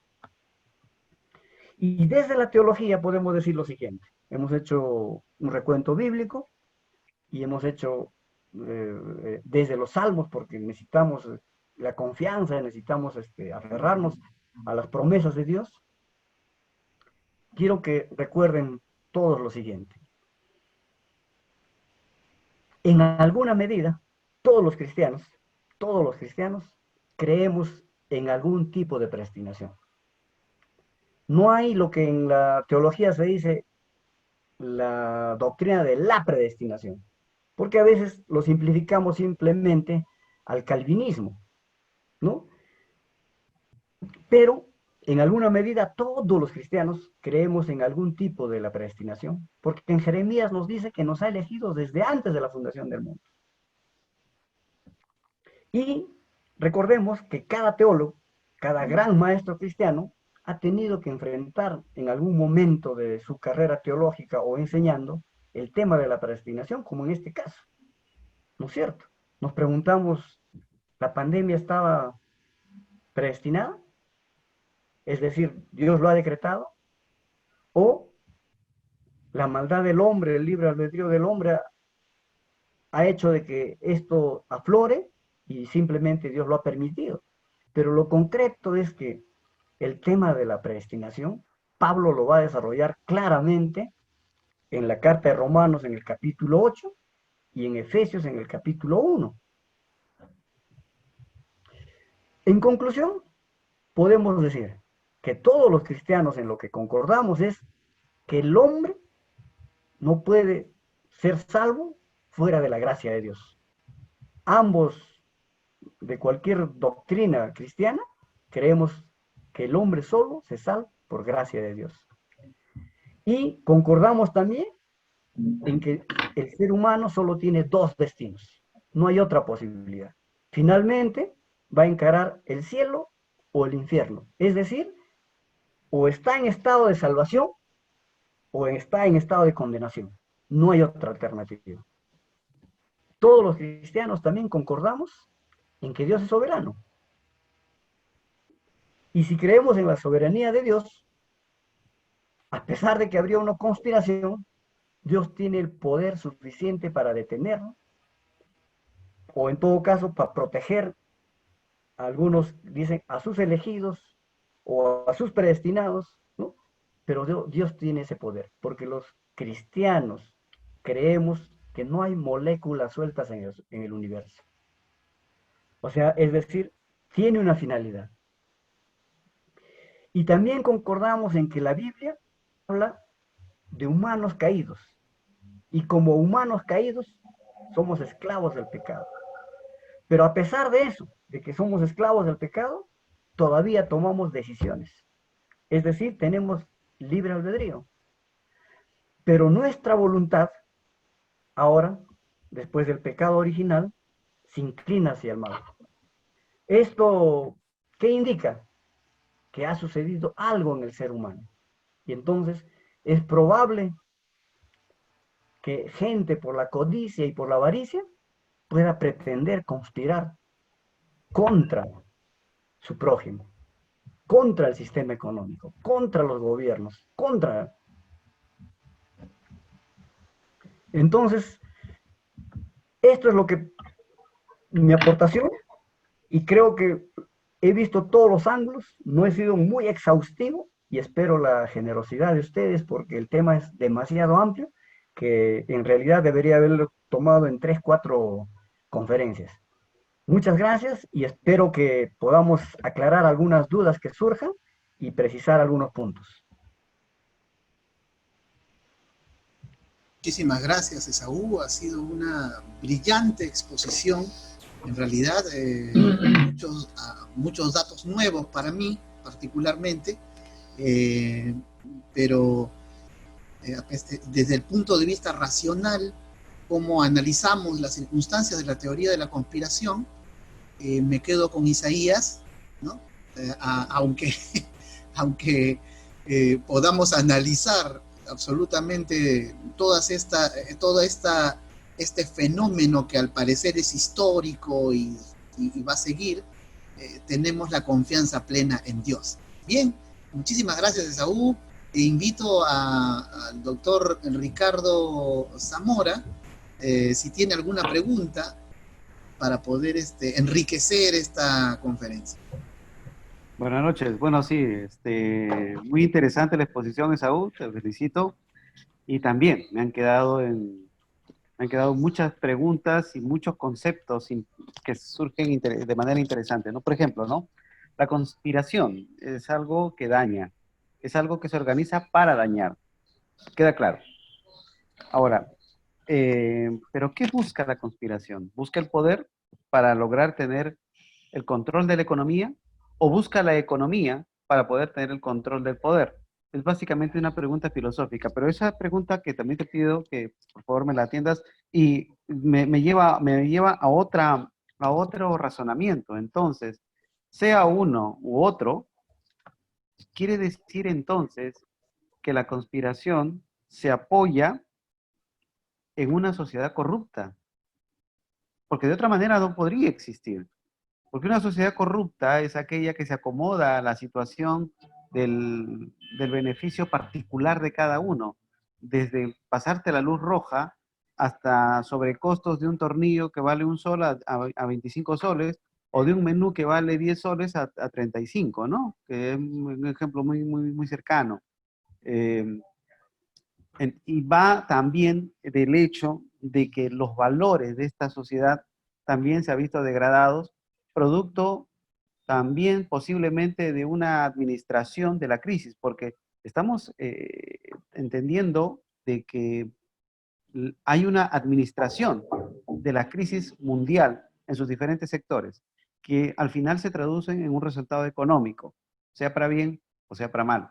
Y desde la teología podemos decir lo siguiente: hemos hecho un recuento bíblico y hemos hecho desde los salmos, porque necesitamos la confianza, necesitamos aferrarnos a las promesas de Dios. quiero que recuerden todos lo siguiente. En alguna medida, todos los cristianos creemos en algún tipo de predestinación. No hay lo que en la teología se dice la doctrina de la predestinación, porque a veces lo simplificamos simplemente al calvinismo, ¿no? Pero en alguna medida todos los cristianos creemos en algún tipo de la predestinación, porque en Jeremías nos dice que nos ha elegido desde antes de la fundación del mundo. Y recordemos que cada teólogo, cada gran maestro cristiano, ha tenido que enfrentar en algún momento de su carrera teológica o enseñando el tema de la predestinación, como en este caso. ¿No es cierto? Nos preguntamos, ¿la pandemia estaba predestinada? Es decir, ¿Dios lo ha decretado? ¿O la maldad del hombre, el libre albedrío del hombre ha hecho de que esto aflore y simplemente Dios lo ha permitido? Pero lo concreto es que el tema de la predestinación, Pablo lo va a desarrollar claramente en la carta de Romanos en el capítulo 8 y en Efesios en el capítulo 1. En conclusión, podemos decir que todos los cristianos en lo que concordamos es que el hombre no puede ser salvo fuera de la gracia de Dios. Ambos, de cualquier doctrina cristiana, creemos que el hombre solo se salva por gracia de Dios. Y concordamos también en que el ser humano solo tiene dos destinos, no hay otra posibilidad. Finalmente va a encarar el cielo o el infierno, es decir, o está en estado de salvación o está en estado de condenación. No hay otra alternativa. Todos los cristianos también concordamos en que Dios es soberano. Y si creemos en la soberanía de Dios, a pesar de que habría una conspiración, Dios tiene el poder suficiente para detenerlo, o en todo caso para proteger, algunos dicen, a sus elegidos o a sus predestinados, ¿no? Pero Dios tiene ese poder, porque los cristianos creemos que no hay moléculas sueltas en el universo. O sea, es decir, tiene una finalidad. Y también concordamos en que la Biblia habla de humanos caídos. Y como humanos caídos, somos esclavos del pecado. Pero a pesar de eso, de que somos esclavos del pecado, todavía tomamos decisiones. Es decir, tenemos libre albedrío. Pero nuestra voluntad, ahora, después del pecado original, se inclina hacia el mal. ¿Esto qué indica? Que ha sucedido algo en el ser humano. Y entonces es probable que gente por la codicia y por la avaricia pueda pretender conspirar contra su prójimo, contra el sistema económico, contra los gobiernos, contra... Entonces, esto es lo que mi aportación, y creo que he visto todos los ángulos, no he sido muy exhaustivo, y espero la generosidad de ustedes porque el tema es demasiado amplio, que en realidad debería haberlo tomado en 3, 4 conferencias. Muchas gracias y espero que podamos aclarar algunas dudas que surjan y precisar algunos puntos. Muchísimas gracias, Esaú. Ha sido una brillante exposición. En realidad, muchos datos nuevos para mí, particularmente, pero desde el punto de vista racional, cómo analizamos las circunstancias de la teoría de la conspiración, me quedo con Isaías, ¿no? Aunque podamos analizar absolutamente este fenómeno que al parecer es histórico y va a seguir, tenemos la confianza plena en Dios. Bien, muchísimas gracias, Esaú. E invito al doctor Ricardo Zamora, si tiene alguna pregunta para poder enriquecer esta conferencia. Buenas noches. Bueno, sí, muy interesante la exposición, Esaú, te felicito. Y también me han quedado muchas preguntas y muchos conceptos que surgen de manera interesante, ¿no? Por ejemplo, ¿no? La conspiración es algo que daña, es algo que se organiza para dañar, queda claro. Ahora, ¿pero qué busca la conspiración? ¿Busca el poder para lograr tener el control de la economía o busca la economía para poder tener el control del poder? Es básicamente una pregunta filosófica, pero esa pregunta que también te pido que por favor me la atiendas y me lleva a otro razonamiento. Entonces, sea uno u otro, quiere decir entonces que la conspiración se apoya en una sociedad corrupta, porque de otra manera no podría existir. Porque una sociedad corrupta es aquella que se acomoda a la situación del beneficio particular de cada uno, desde pasarte la luz roja hasta sobrecostos de un tornillo que vale un sol a 25 soles, o de un menú que vale 10 soles a 35, ¿no? Que es un ejemplo muy cercano. Eh, y va también del hecho de que los valores de esta sociedad también se han visto degradados, producto también posiblemente de una administración de la crisis, porque estamos entendiendo de que hay una administración de la crisis mundial en sus diferentes sectores, que al final se traducen en un resultado económico, sea para bien o sea para mal.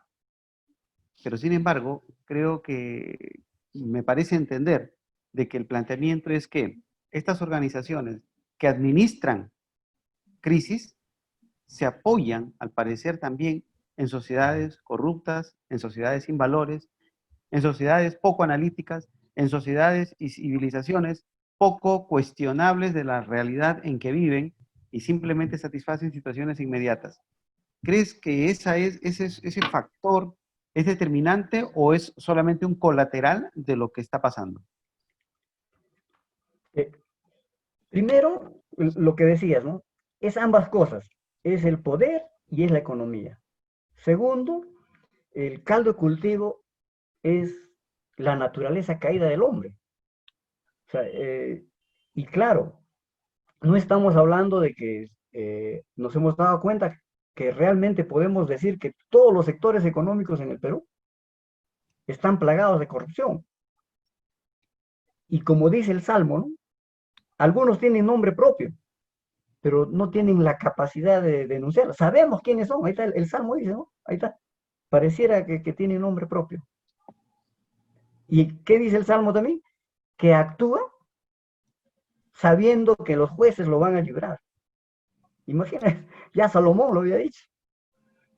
Pero sin embargo, creo que me parece entender de que el planteamiento es que estas organizaciones que administran crisis se apoyan, al parecer, también en sociedades corruptas, en sociedades sin valores, en sociedades poco analíticas, en sociedades y civilizaciones poco cuestionables de la realidad en que viven y simplemente satisfacen situaciones inmediatas. ¿Crees que ese factor es determinante o es solamente un colateral de lo que está pasando? Eh, Primero, lo que decías, ¿no? Es ambas cosas. Es el poder y es la economía. Segundo, el caldo de cultivo es la naturaleza caída del hombre. O sea, y claro, no estamos hablando de que nos hemos dado cuenta que realmente podemos decir que todos los sectores económicos en el Perú están plagados de corrupción. Y como dice el Salmo, ¿no? Algunos tienen nombre propio, pero no tienen la capacidad de denunciarlo. Sabemos quiénes son, ahí está el Salmo dice, ¿no? Ahí está. Pareciera que tiene nombre propio. ¿Y qué dice el Salmo también? Que actúa sabiendo que los jueces lo van a librar. Imagínate, ya Salomón lo había dicho.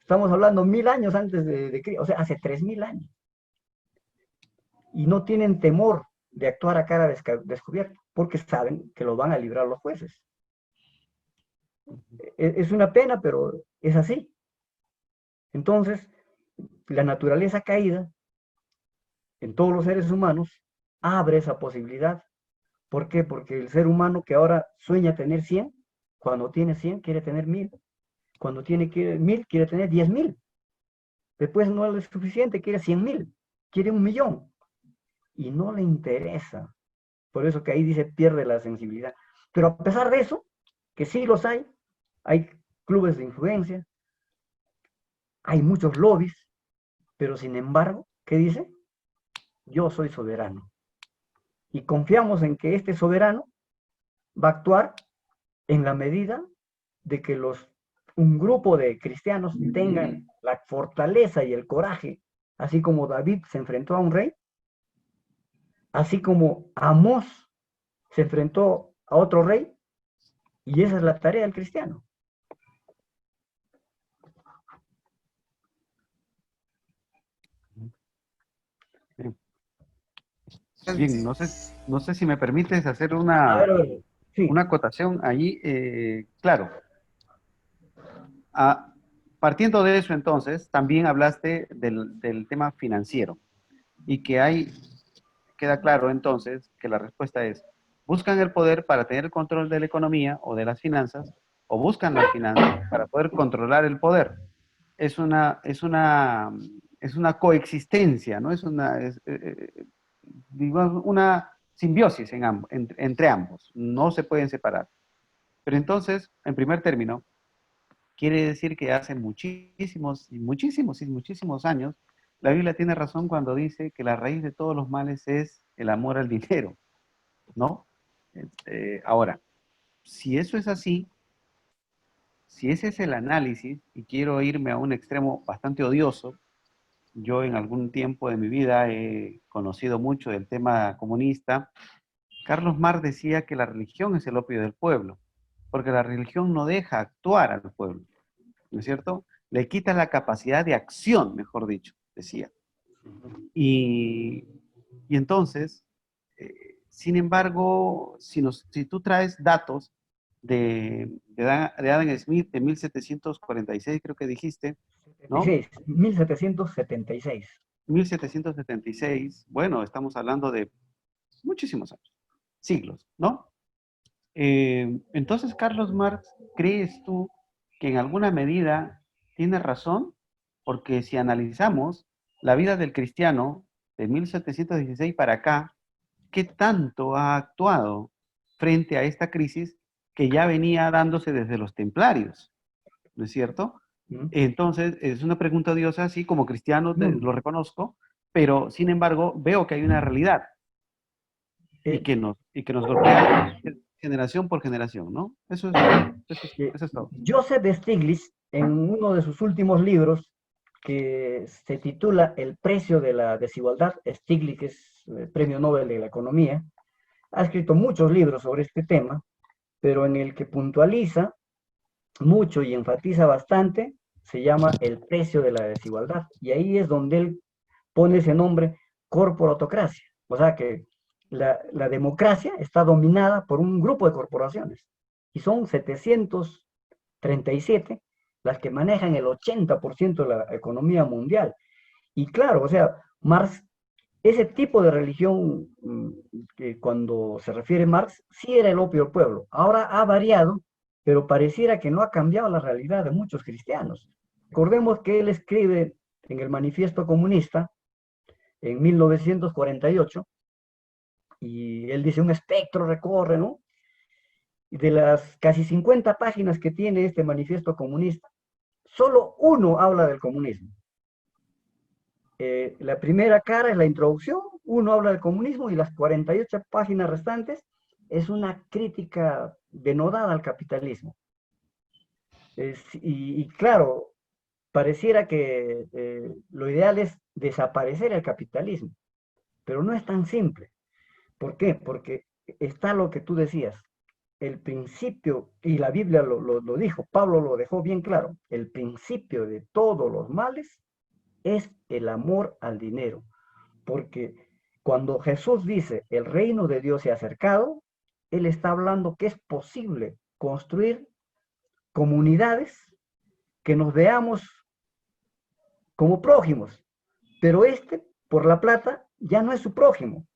Estamos hablando 1000 años antes de Cristo, o sea, hace 3000 años. Y no tienen temor de actuar a cara descubierta, porque saben que los van a librar los jueces. Es una pena, pero es así. Entonces, la naturaleza caída en todos los seres humanos abre esa posibilidad. ¿Por qué? Porque el ser humano que ahora sueña tener 100, cuando tiene 100 quiere tener 1000. Cuando tiene 1000 quiere tener 10.000. Después no es suficiente, quiere 100.000, quiere 1.000.000. Y no le interesa. Por eso que ahí dice pierde la sensibilidad. Pero a pesar de eso, que sí los hay clubes de influencia, hay muchos lobbies, pero sin embargo, ¿qué dice? Yo soy soberano. Y confiamos en que este soberano va a actuar en la medida de que un grupo de cristianos tengan la fortaleza y el coraje, así como David se enfrentó a un rey, así como Amós se enfrentó a otro rey, y esa es la tarea del cristiano. Bien, no sé si me permites hacer A ver, sí, una acotación allí. Claro, ah, partiendo de eso entonces, también hablaste del tema financiero y queda claro entonces que la respuesta es, buscan el poder para tener el control de la economía o de las finanzas o buscan las finanzas para poder controlar el poder. Es una coexistencia, ¿no? Digamos, una simbiosis entre ambos. No se pueden separar. Pero entonces, en primer término, quiere decir que hace muchísimos años, la Biblia tiene razón cuando dice que la raíz de todos los males es el amor al dinero, ¿no? Ahora, si eso es así, si ese es el análisis, y quiero irme a un extremo bastante odioso, yo en algún tiempo de mi vida he conocido mucho del tema comunista. Carlos Marx decía que la religión es el opio del pueblo, porque la religión no deja actuar al pueblo, ¿no es cierto? Le quita la capacidad de acción, mejor dicho, decía. Y entonces, sin embargo, si tú traes datos de Adam Smith de 1746, creo que dijiste, ¿no? 1776. 1776, bueno, estamos hablando de muchísimos años, siglos, ¿no? Entonces, Carlos Marx, ¿crees tú que en alguna medida tiene razón? Porque si analizamos la vida del cristiano de 1716 para acá, ¿qué tanto ha actuado frente a esta crisis que ya venía dándose desde los templarios? ¿No es cierto? Entonces, es una pregunta odiosa, sí, como cristiano lo reconozco, pero sin embargo veo que hay una realidad y que nos golpea generación por generación, ¿no? Eso es todo. Joseph Stiglitz, en uno de sus últimos libros, que se titula El precio de la desigualdad, Stiglitz es el premio Nobel de la economía, ha escrito muchos libros sobre este tema, pero en el que puntualiza mucho y enfatiza bastante, se llama El precio de la desigualdad, y ahí es donde él pone ese nombre, corporatocracia, o sea que la democracia está dominada por un grupo de corporaciones, y son 737 las que manejan el 80% de la economía mundial. Y claro, o sea, Marx, ese tipo de religión, que cuando se refiere a Marx, sí era el opio del pueblo. Ahora ha variado, pero pareciera que no ha cambiado la realidad de muchos cristianos. Recordemos que él escribe en el Manifiesto Comunista, en 1948, y él dice, un espectro recorre, ¿no? Y de las casi 50 páginas que tiene este Manifiesto Comunista, solo uno habla del comunismo. La primera cara es la introducción, uno habla del comunismo y las 48 páginas restantes es una crítica denodada al capitalismo. Y claro, pareciera que lo ideal es desaparecer el capitalismo, pero no es tan simple. ¿Por qué? Porque está lo que tú decías, el principio, y la Biblia lo dijo, Pablo lo dejó bien claro, el principio de todos los males es el amor al dinero, porque cuando Jesús dice el reino de Dios se ha acercado, él está hablando que es posible construir comunidades que nos veamos como prójimos, pero por la plata, ya no es su prójimo.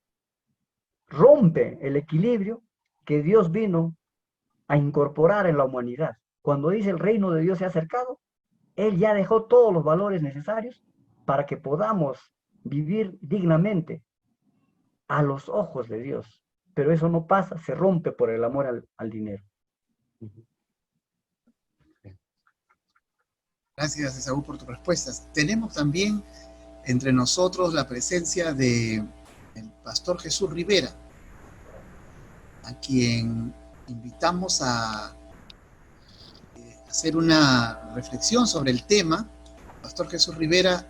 Rompe el equilibrio que Dios vino a incorporar en la humanidad. Cuando dice el reino de Dios se ha acercado, Él ya dejó todos los valores necesarios para que podamos vivir dignamente a los ojos de Dios. Pero eso no pasa, se rompe por el amor al dinero. Gracias, Esaú, por tus respuestas. Tenemos también entre nosotros la presencia del pastor Jesús Rivera, a quien invitamos a hacer una reflexión sobre el tema. Pastor Jesús Rivera.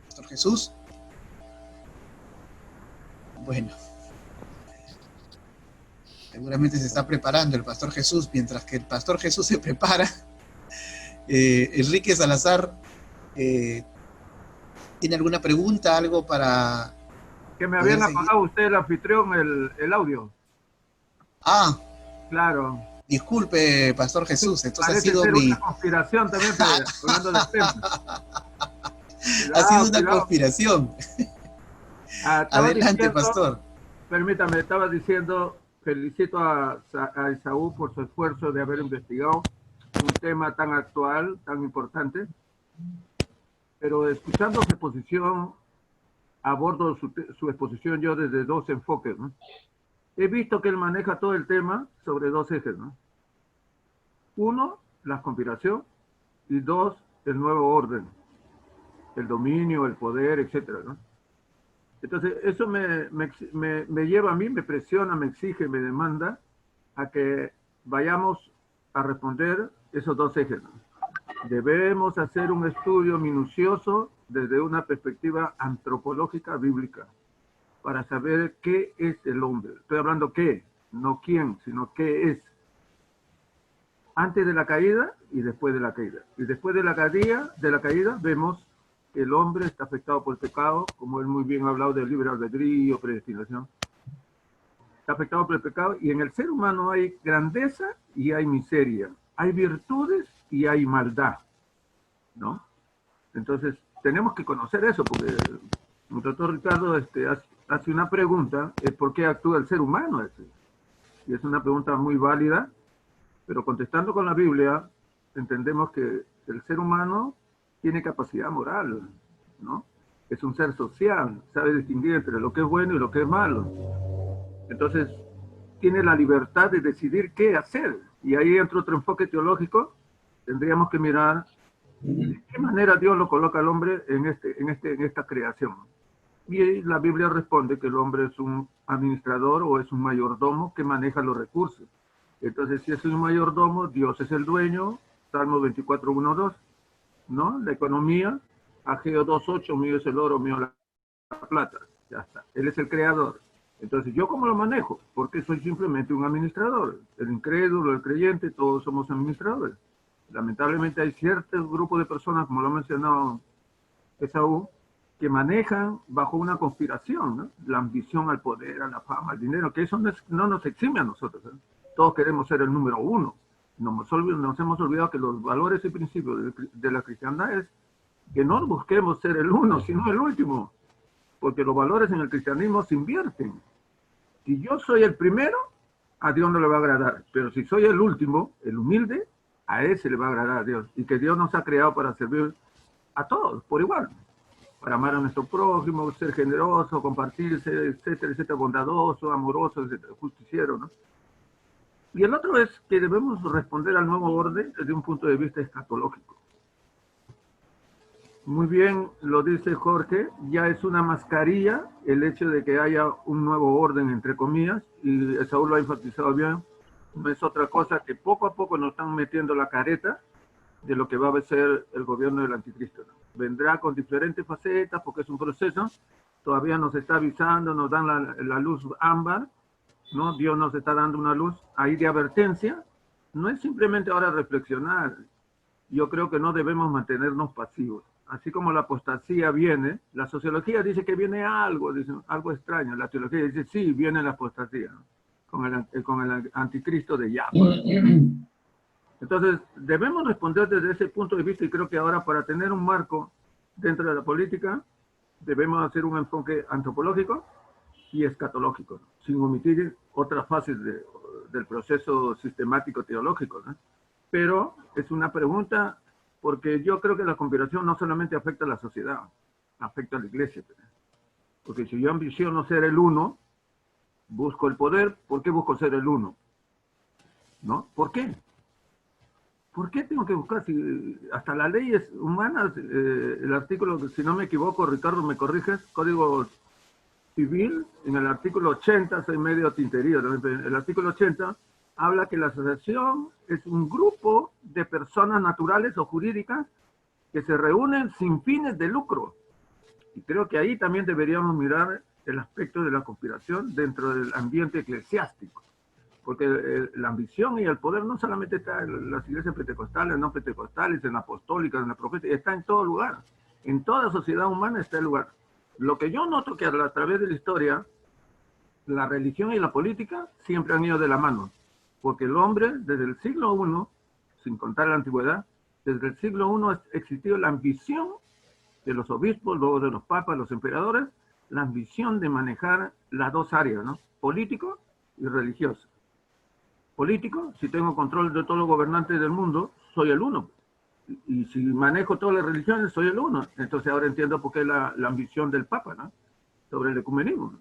Pastor Jesús. Bueno. Seguramente se está preparando el Pastor Jesús. Mientras que el Pastor Jesús se prepara, Enrique Salazar, ¿tiene alguna pregunta, algo para...? Que me habían apagado usted, el anfitrión, el audio. Ah. Claro. Disculpe, Pastor Jesús, entonces parece ha sido ser mi... una conspiración también, hablando de temas. Ha sido una conspiración. Adelante, diciendo, pastor. permítame, estaba diciendo, felicito a Esaú por su esfuerzo de haber investigado un tema tan actual, tan importante, pero escuchando su exposición, abordo su exposición yo desde dos enfoques, ¿no? He visto que él maneja todo el tema sobre dos ejes, ¿no? Uno, la conspiración, y dos, el nuevo orden, el dominio, el poder, etcétera, ¿no? Entonces, eso me lleva a mí, me presiona, me exige, me demanda a que vayamos a responder esos dos ejes, ¿no? Debemos hacer un estudio minucioso desde una perspectiva antropológica bíblica para saber qué es el hombre. Estoy hablando qué, no quién, sino qué es. Antes de la caída y después de la caída. Y después de la caída vemos que el hombre está afectado por el pecado, como él muy bien ha hablado del libre albedrío, predestinación. Está afectado por el pecado y en el ser humano hay grandeza y hay miseria. Hay virtudes y hay maldad, ¿no? Entonces, tenemos que conocer eso, porque el doctor Ricardo hace una pregunta, ¿por qué actúa el ser humano? Y es una pregunta muy válida, pero contestando con la Biblia, entendemos que el ser humano tiene capacidad moral, ¿no? Es un ser social, sabe distinguir entre lo que es bueno y lo que es malo. Entonces, tiene la libertad de decidir qué hacer. Y ahí entra otro enfoque teológico. Tendríamos que mirar de qué manera Dios lo coloca al hombre en esta creación. Y la Biblia responde que el hombre es un administrador o es un mayordomo que maneja los recursos. Entonces, si es un mayordomo, Dios es el dueño, Salmo 24, 1, 2, ¿no? La economía, Ageo 2:8, mío es el oro, mío la plata, ya está. Él es el creador. Entonces, ¿yo cómo lo manejo? Porque soy simplemente un administrador. El incrédulo, el creyente, todos somos administradores. Lamentablemente hay ciertos grupos de personas, como lo ha mencionado Esaú, que manejan bajo una conspiración, ¿no? La ambición al poder, a la fama, al dinero, que eso no nos exime a nosotros, ¿eh? Todos queremos ser el número uno. Nos hemos olvidado que los valores y principios de la cristiandad es que no busquemos ser el uno, sino el último. Porque los valores en el cristianismo se invierten. Si yo soy el primero, a Dios no le va a agradar. Pero si soy el último, el humilde, a ese le va a agradar a Dios. Y que Dios nos ha creado para servir a todos, por igual. Para amar a nuestro prójimo, ser generoso, compartirse, etcétera, etcétera, bondadoso, amoroso, etcétera, justiciero, ¿no? Y el otro es que debemos responder al nuevo orden desde un punto de vista escatológico. Muy bien lo dice Jorge, ya es una mascarilla el hecho de que haya un nuevo orden, entre comillas, y Saúl lo ha enfatizado bien, no es otra cosa que poco a poco nos están metiendo la careta de lo que va a ser el gobierno del anticristo, ¿no? Vendrá con diferentes facetas porque es un proceso, todavía nos está avisando, nos dan la luz ámbar, ¿no? Dios nos está dando una luz ahí de advertencia, no es simplemente ahora reflexionar, yo creo que no debemos mantenernos pasivos. Así como la apostasía viene, la sociología dice que viene algo extraño, la teología dice sí, viene la apostasía, ¿no? con el anticristo de Yahweh. Entonces, debemos responder desde ese punto de vista y creo que ahora para tener un marco dentro de la política, debemos hacer un enfoque antropológico y escatológico, ¿no? Sin omitir otras fases del proceso sistemático teológico, ¿no? Pero es una pregunta porque yo creo que la conspiración no solamente afecta a la sociedad, afecta a la iglesia. Porque si yo ambiciono ser el uno, busco el poder, ¿por qué busco ser el uno? ¿No? ¿Por qué? ¿Por qué tengo que buscar? Si hasta las leyes humanas, el artículo, si no me equivoco, Ricardo, me corriges, Código Civil, en el artículo 80, soy medio tinterío, el artículo 80 habla que la asociación es un grupo de personas naturales o jurídicas que se reúnen sin fines de lucro. Y creo que ahí también deberíamos mirar el aspecto de la conspiración dentro del ambiente eclesiástico. Porque la ambición y el poder no solamente está en las iglesias pentecostales, no pentecostales, en la apostólica, en la profética, está en todo lugar. En toda sociedad humana está el lugar. Lo que yo noto que a través de la historia, la religión y la política siempre han ido de la mano. Porque el hombre, desde el siglo I, sin contar la antigüedad, desde el siglo I ha existido la ambición de los obispos, luego de los papas, los emperadores, la ambición de manejar las dos áreas, ¿no? Político y religioso. Político, si tengo control de todos los gobernantes del mundo, soy el uno. Y si manejo todas las religiones, soy el uno. Entonces ahora entiendo por qué la ambición del Papa, ¿no? Sobre el ecumenismo.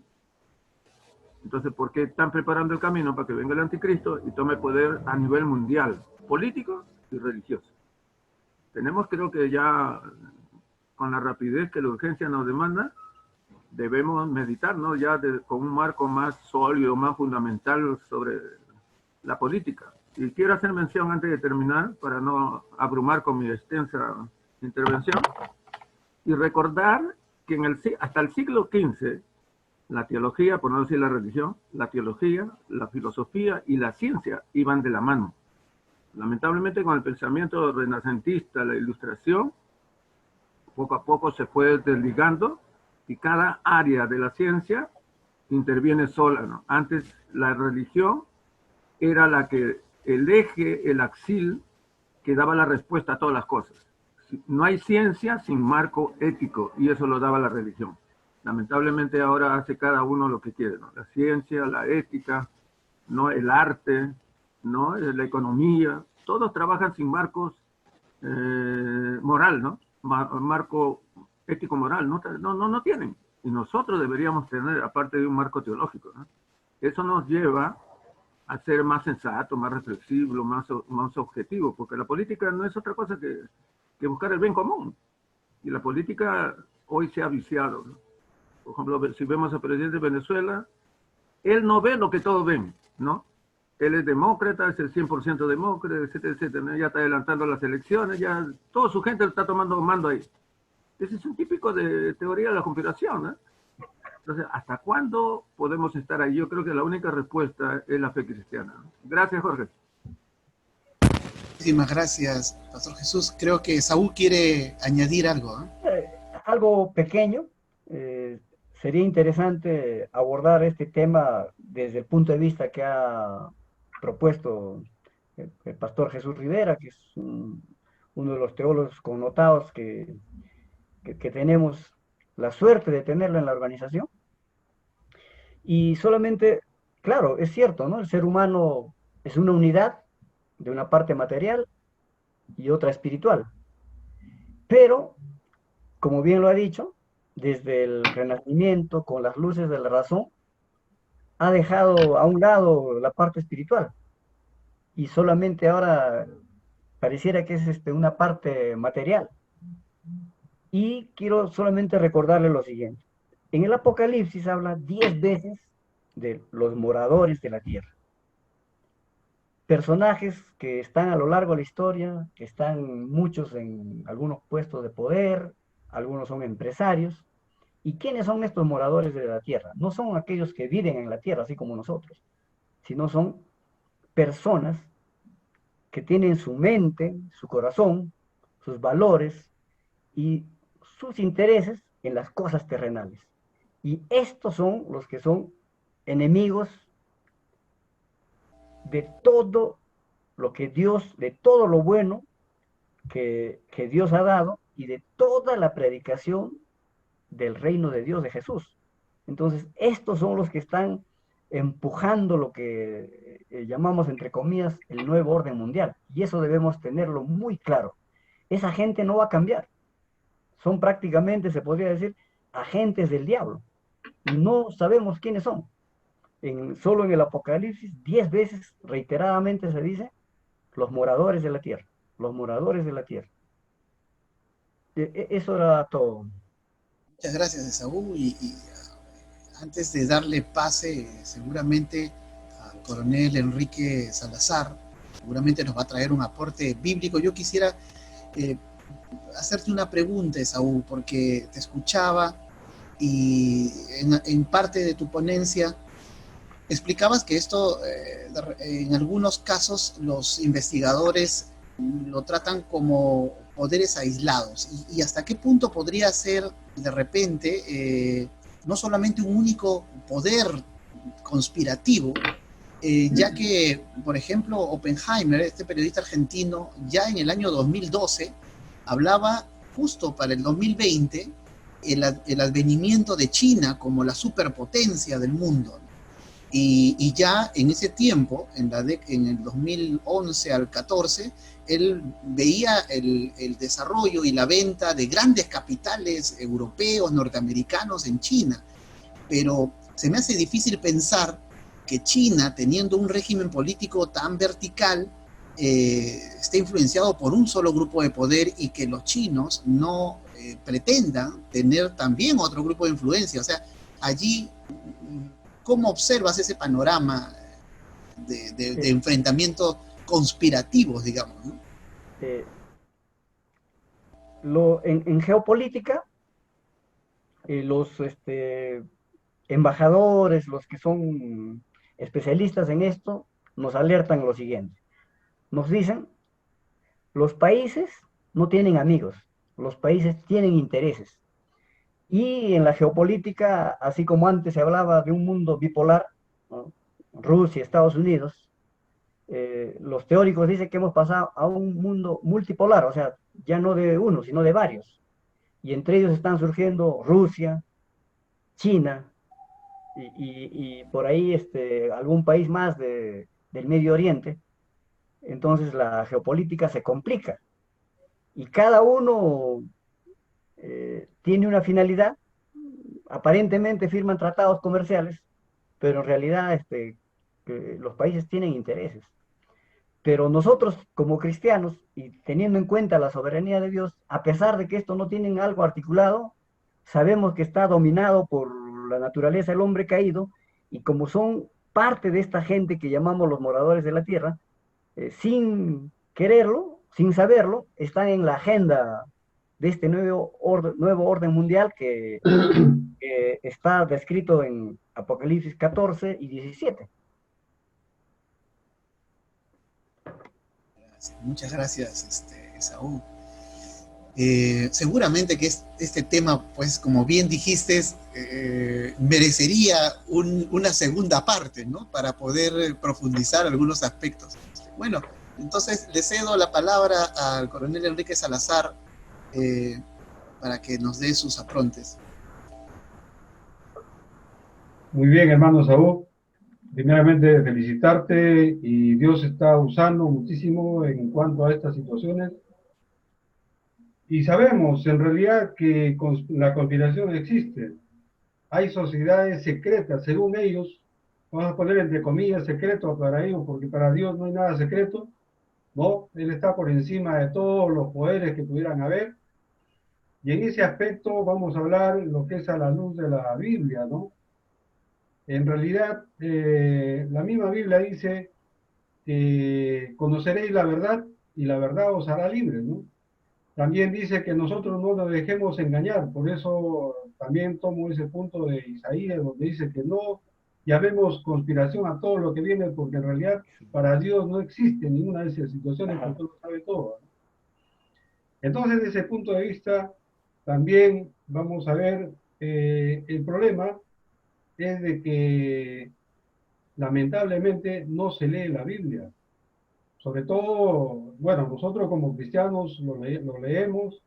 Entonces, ¿por qué están preparando el camino para que venga el anticristo y tome poder a nivel mundial, político y religioso? Tenemos, creo que ya, con la rapidez que la urgencia nos demanda, debemos meditar, ¿no? Ya con un marco más sólido, más fundamental sobre la política. Y quiero hacer mención antes de terminar, para no abrumar con mi extensa intervención, y recordar que hasta el siglo XV, la teología, por no decir la religión, la teología, la filosofía y la ciencia iban de la mano. Lamentablemente, con el pensamiento renacentista, la ilustración, poco a poco se fue desligando y cada área de la ciencia interviene sola, ¿no? Antes la religión era el eje, el axil que daba la respuesta a todas las cosas. No hay ciencia sin marco ético, y eso lo daba la religión. Lamentablemente ahora hace cada uno lo que quiere, ¿no? La ciencia, la ética, ¿no? El arte, ¿no? La economía, todos trabajan sin marcos moral, ¿no? Marco ético-moral, no tienen. Y nosotros deberíamos tener, aparte de un marco teológico, ¿no? Eso nos lleva a ser más sensato, más reflexivo, más objetivo, porque la política no es otra cosa que buscar el bien común. Y la política hoy se ha viciado, ¿no? Por ejemplo, si vemos al presidente de Venezuela, él no ve lo que todos ven, ¿no? Él es demócrata, es el 100% demócrata, etcétera, etcétera, ¿no? Ya está adelantando las elecciones, ya toda su gente está tomando mando ahí. Ese es un típico de teoría de la conspiración, ¿no? Entonces, ¿hasta cuándo podemos estar ahí? Yo creo que la única respuesta es la fe cristiana. Gracias, Jorge. Muchísimas gracias, Pastor Jesús. Creo que Saúl quiere añadir algo, ¿eh? Algo pequeño. Sería interesante abordar este tema desde el punto de vista que ha propuesto el Pastor Jesús Rivera, que es uno de los teólogos connotados que tenemos la suerte de tenerlo en la organización. Y solamente, claro, es cierto, ¿no? El ser humano es una unidad de una parte material y otra espiritual. Pero, como bien lo ha dicho, desde el Renacimiento, con las luces de la razón, ha dejado a un lado la parte espiritual. Y solamente ahora pareciera que es una parte material. Y quiero solamente recordarle lo siguiente. En el Apocalipsis habla 10 veces de los moradores de la tierra. Personajes que están a lo largo de la historia, que están muchos en algunos puestos de poder, algunos son empresarios. ¿Y quiénes son estos moradores de la tierra? No son aquellos que viven en la tierra, así como nosotros, sino son personas que tienen su mente, su corazón, sus valores y sus intereses en las cosas terrenales. Y estos son los que son enemigos de todo lo que Dios, de todo lo bueno que Dios ha dado y de toda la predicación del reino de Dios, de Jesús. Entonces, estos son los que están empujando lo que llamamos, entre comillas, el nuevo orden mundial. Y eso debemos tenerlo muy claro. Esa gente no va a cambiar. Son prácticamente, se podría decir, agentes del diablo. Y no sabemos quiénes son. Solo en el Apocalipsis, 10 veces reiteradamente se dice, los moradores de la tierra. Los moradores de la tierra. Eso era todo. Muchas gracias, Esaú. Y antes de darle pase, seguramente al coronel Enrique Salazar, seguramente nos va a traer un aporte bíblico. Yo quisiera hacerte una pregunta, Esaú, porque te escuchaba y en parte de tu ponencia explicabas que esto, en algunos casos, los investigadores lo tratan como poderes aislados. Y hasta qué punto podría ser, de repente, no solamente un único poder conspirativo, ya que, por ejemplo, Oppenheimer, este periodista argentino, ya en el año 2012, hablaba justo para el 2020 el advenimiento de China como la superpotencia del mundo. Y ya en ese tiempo, en el 2011 al 14, él veía el desarrollo y la venta de grandes capitales europeos, norteamericanos en China. Pero se me hace difícil pensar que China, teniendo un régimen político tan vertical, esté influenciado por un solo grupo de poder y que los chinos no pretendan tener también otro grupo de influencia. O sea, allí, ¿cómo observas ese panorama de enfrentamientos conspirativos, digamos, ¿no? En geopolítica, los embajadores, los que son especialistas en esto, nos alertan lo siguiente. Nos dicen, los países no tienen amigos, los países tienen intereses. Y en la geopolítica, así como antes se hablaba de un mundo bipolar, ¿no? Rusia, Estados Unidos, los teóricos dicen que hemos pasado a un mundo multipolar, o sea, ya no de uno, sino de varios. Y entre ellos están surgiendo Rusia, China, y por ahí algún país más del Medio Oriente. Entonces la geopolítica se complica y cada uno tiene una finalidad. Aparentemente firman tratados comerciales, pero en realidad los países tienen intereses. Pero nosotros como cristianos, y teniendo en cuenta la soberanía de Dios, a pesar de que esto no tiene algo articulado, sabemos que está dominado por la naturaleza del hombre caído, y como son parte de esta gente que llamamos los moradores de la tierra, sin quererlo, sin saberlo, están en la agenda de este nuevo orden mundial que está descrito en Apocalipsis 14 y 17. Muchas gracias, Esaú. Seguramente que este tema, pues como bien dijiste, merecería una segunda parte, ¿no? Para poder profundizar algunos aspectos. Bueno, entonces le cedo la palabra al coronel Enrique Salazar para que nos dé sus aprontes. Muy bien, hermano Saúl. Primeramente, felicitarte, y Dios está usando muchísimo en cuanto a estas situaciones. Y sabemos en realidad que la conspiración existe. Hay sociedades secretas, según ellos, vamos a poner entre comillas secretos para ellos, porque para Dios no hay nada secreto, ¿no? Él está por encima de todos los poderes que pudieran haber. Y en ese aspecto vamos a hablar lo que es a la luz de la Biblia, ¿no? En realidad, la misma Biblia dice que conoceréis la verdad y la verdad os hará libres, ¿no? También dice que nosotros no nos dejemos engañar, por eso también tomo ese punto de Isaías, donde dice que no llamemos conspiración a todo lo que viene, porque en realidad para Dios no existe ninguna de esas situaciones, porque Él lo sabe todo, ¿no? Entonces, desde ese punto de vista, también vamos a ver el problema es de que lamentablemente no se lee la Biblia. Sobre todo, bueno, nosotros como cristianos lo leemos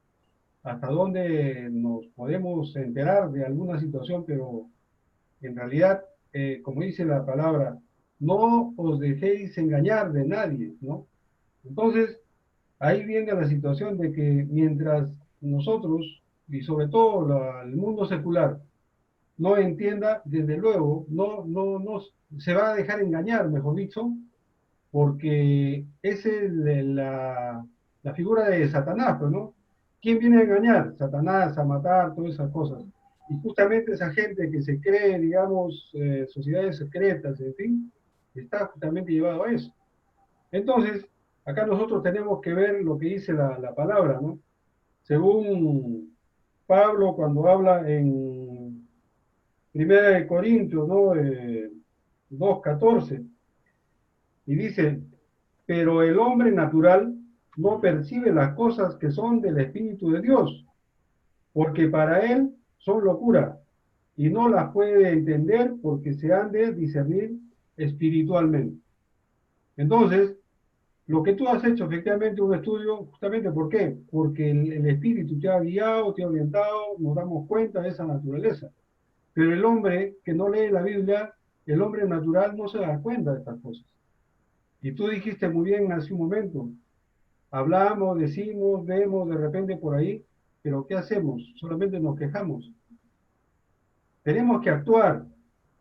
hasta donde nos podemos enterar de alguna situación, pero en realidad, como dice la palabra, no os dejéis engañar de nadie, ¿no? Entonces, ahí viene la situación de que mientras nosotros, y sobre todo el mundo secular, no entienda, desde luego, no se va a dejar engañar, mejor dicho, porque esa es la figura de Satanás, ¿no? ¿Quién viene a engañar? Satanás, a matar, todas esas cosas. Y justamente esa gente que se cree, digamos, sociedades secretas, en fin, está justamente llevado a eso. Entonces, acá nosotros tenemos que ver lo que dice la palabra, ¿no? Según Pablo, cuando habla en 1 Corintios, ¿no? 2:14, y dice, pero el hombre natural no percibe las cosas que son del Espíritu de Dios, porque para él son locura, y no las puede entender porque se han de discernir espiritualmente. Entonces, lo que tú has hecho efectivamente un estudio, justamente ¿por qué? Porque el espíritu te ha guiado, te ha orientado, nos damos cuenta de esa naturaleza. Pero el hombre que no lee la Biblia, el hombre natural no se da cuenta de estas cosas. Y tú dijiste muy bien hace un momento, hablamos, decimos, vemos de repente por ahí, pero ¿qué hacemos? Solamente nos quejamos. Tenemos que actuar,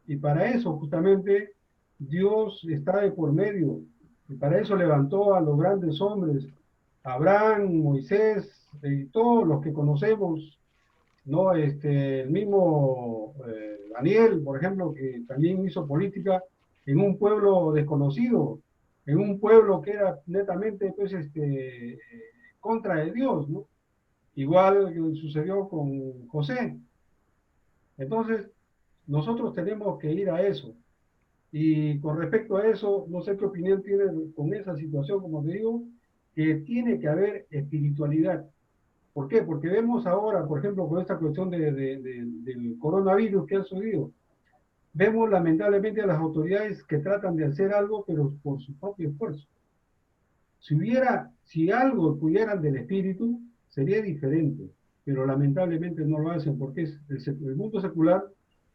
y para eso justamente Dios está de por medio, y para eso levantó a los grandes hombres, Abraham, Moisés, y todos los que conocemos, ¿no? El mismo Daniel, por ejemplo, que también hizo política en un pueblo desconocido, en un pueblo que era netamente, pues, contra de Dios, ¿no? Igual que sucedió con José. Entonces, nosotros tenemos que ir a eso. Y con respecto a eso, no sé qué opinión tienes con esa situación, como te digo, que tiene que haber espiritualidad. ¿Por qué? Porque vemos ahora, por ejemplo, con esta cuestión del coronavirus que ha sucedido, vemos lamentablemente a las autoridades que tratan de hacer algo, pero por su propio esfuerzo. Si algo pudieran del espíritu, sería diferente, pero lamentablemente no lo hacen, porque el mundo secular,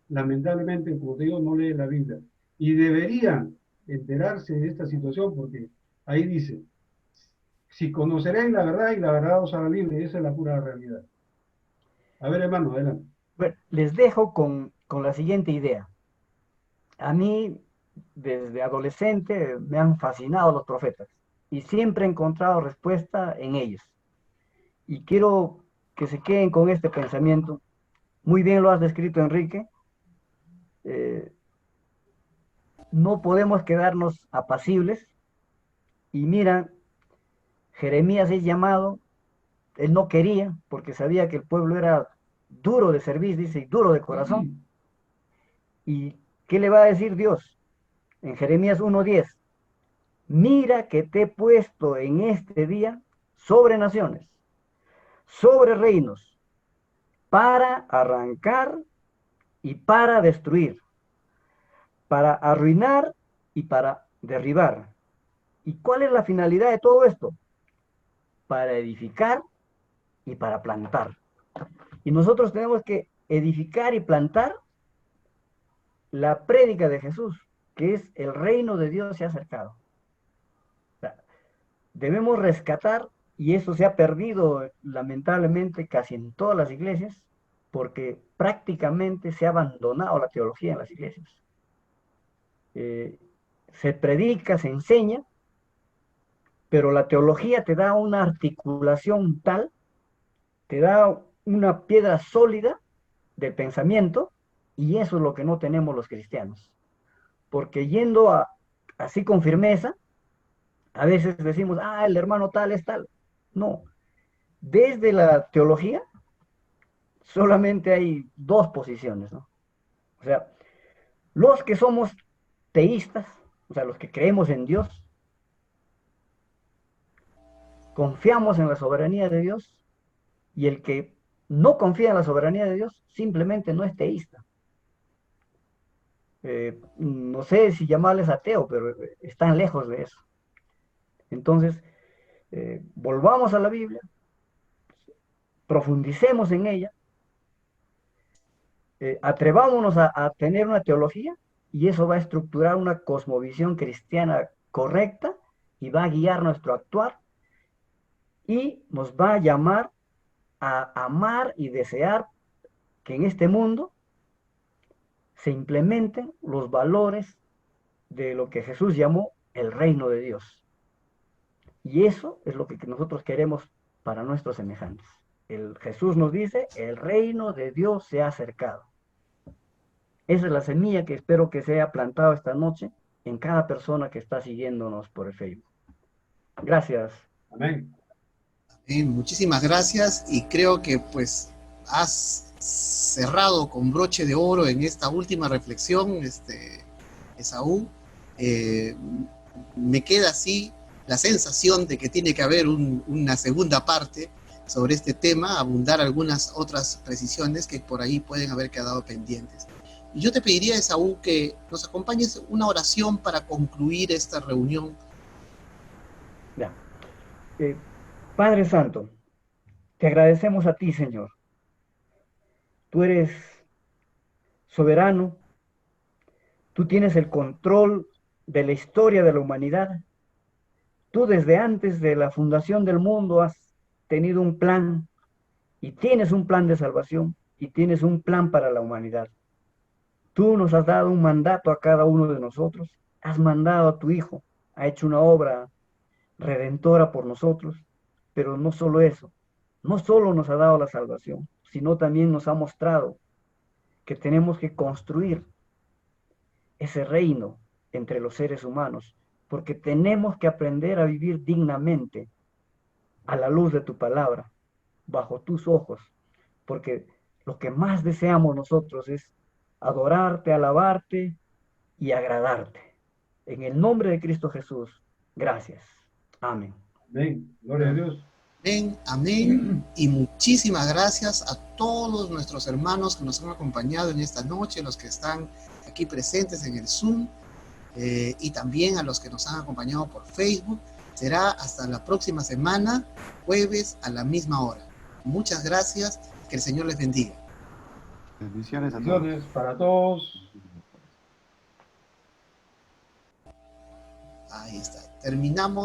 lamentablemente, como te digo, no lee la Biblia. Y deberían enterarse de esta situación, porque ahí dice, si conoceréis la verdad y la verdad os hará libre, y esa es la pura realidad. A ver, hermano, adelante. Bueno, les dejo con la siguiente idea. A mí, desde adolescente, me han fascinado los profetas y siempre he encontrado respuesta en ellos. Y quiero que se queden con este pensamiento. Muy bien lo has descrito, Enrique. No podemos quedarnos apacibles. Y mira, Jeremías es llamado, él no quería, porque sabía que el pueblo era duro de servir, dice, y duro de corazón. ¿Y qué le va a decir Dios? En Jeremías 1:10, mira que te he puesto en este día sobre naciones, sobre reinos, para arrancar y para destruir, para arruinar y para derribar. ¿Y cuál es la finalidad de todo esto? Para edificar y para plantar. Y nosotros tenemos que edificar y plantar la prédica de Jesús, que es el reino de Dios se ha acercado. O sea, debemos rescatar, y eso se ha perdido lamentablemente casi en todas las iglesias, porque prácticamente se ha abandonado la teología en las iglesias. Se predica, se enseña, pero la teología te da una articulación tal, te da una piedra sólida del pensamiento, y eso es lo que no tenemos los cristianos. Porque yendo así con firmeza, a veces decimos, el hermano tal es tal. No, desde la teología solamente hay dos posiciones, ¿no? O sea, los que somos teístas, o sea, los que creemos en Dios, confiamos en la soberanía de Dios, y el que no confía en la soberanía de Dios simplemente no es teísta. No sé si llamarles ateo, pero están lejos de eso. Entonces, volvamos a la Biblia, profundicemos en ella, atrevámonos a tener una teología, y eso va a estructurar una cosmovisión cristiana correcta y va a guiar nuestro actuar y nos va a llamar a amar y desear que en este mundo se implementen los valores de lo que Jesús llamó el reino de Dios. Y eso es lo que nosotros queremos para nuestros semejantes. Jesús nos dice, el reino de Dios se ha acercado. Esa es la semilla que espero que sea plantada esta noche en cada persona que está siguiéndonos por el Facebook. Gracias. Amén. Muchísimas gracias, y creo que pues has cerrado con broche de oro en esta última reflexión, Esaú. Me queda así la sensación de que tiene que haber una segunda parte sobre este tema, abundar algunas otras precisiones que por ahí pueden haber quedado pendientes. Y yo te pediría, Esaú, que nos acompañes una oración para concluir esta reunión. Ya. Padre Santo, te agradecemos a ti, Señor. Tú eres soberano, tú tienes el control de la historia de la humanidad. Tú desde antes de la fundación del mundo has tenido un plan y tienes un plan de salvación y tienes un plan para la humanidad. Tú nos has dado un mandato a cada uno de nosotros, has mandado a tu Hijo, ha hecho una obra redentora por nosotros, pero no solo eso, no solo nos ha dado la salvación, sino también nos ha mostrado que tenemos que construir ese reino entre los seres humanos, porque tenemos que aprender a vivir dignamente a la luz de tu palabra, bajo tus ojos, porque lo que más deseamos nosotros es adorarte, alabarte y agradarte. En el nombre de Cristo Jesús, gracias. Amén. Amén. Gloria a Dios. Amén, amén. Y muchísimas gracias a todos nuestros hermanos que nos han acompañado en esta noche, los que están aquí presentes en el Zoom, y también a los que nos han acompañado por Facebook. Será hasta la próxima semana, jueves a la misma hora. Muchas gracias, que el Señor les bendiga. Bendiciones a todos. Bendiciones para todos. Ahí está. Terminamos.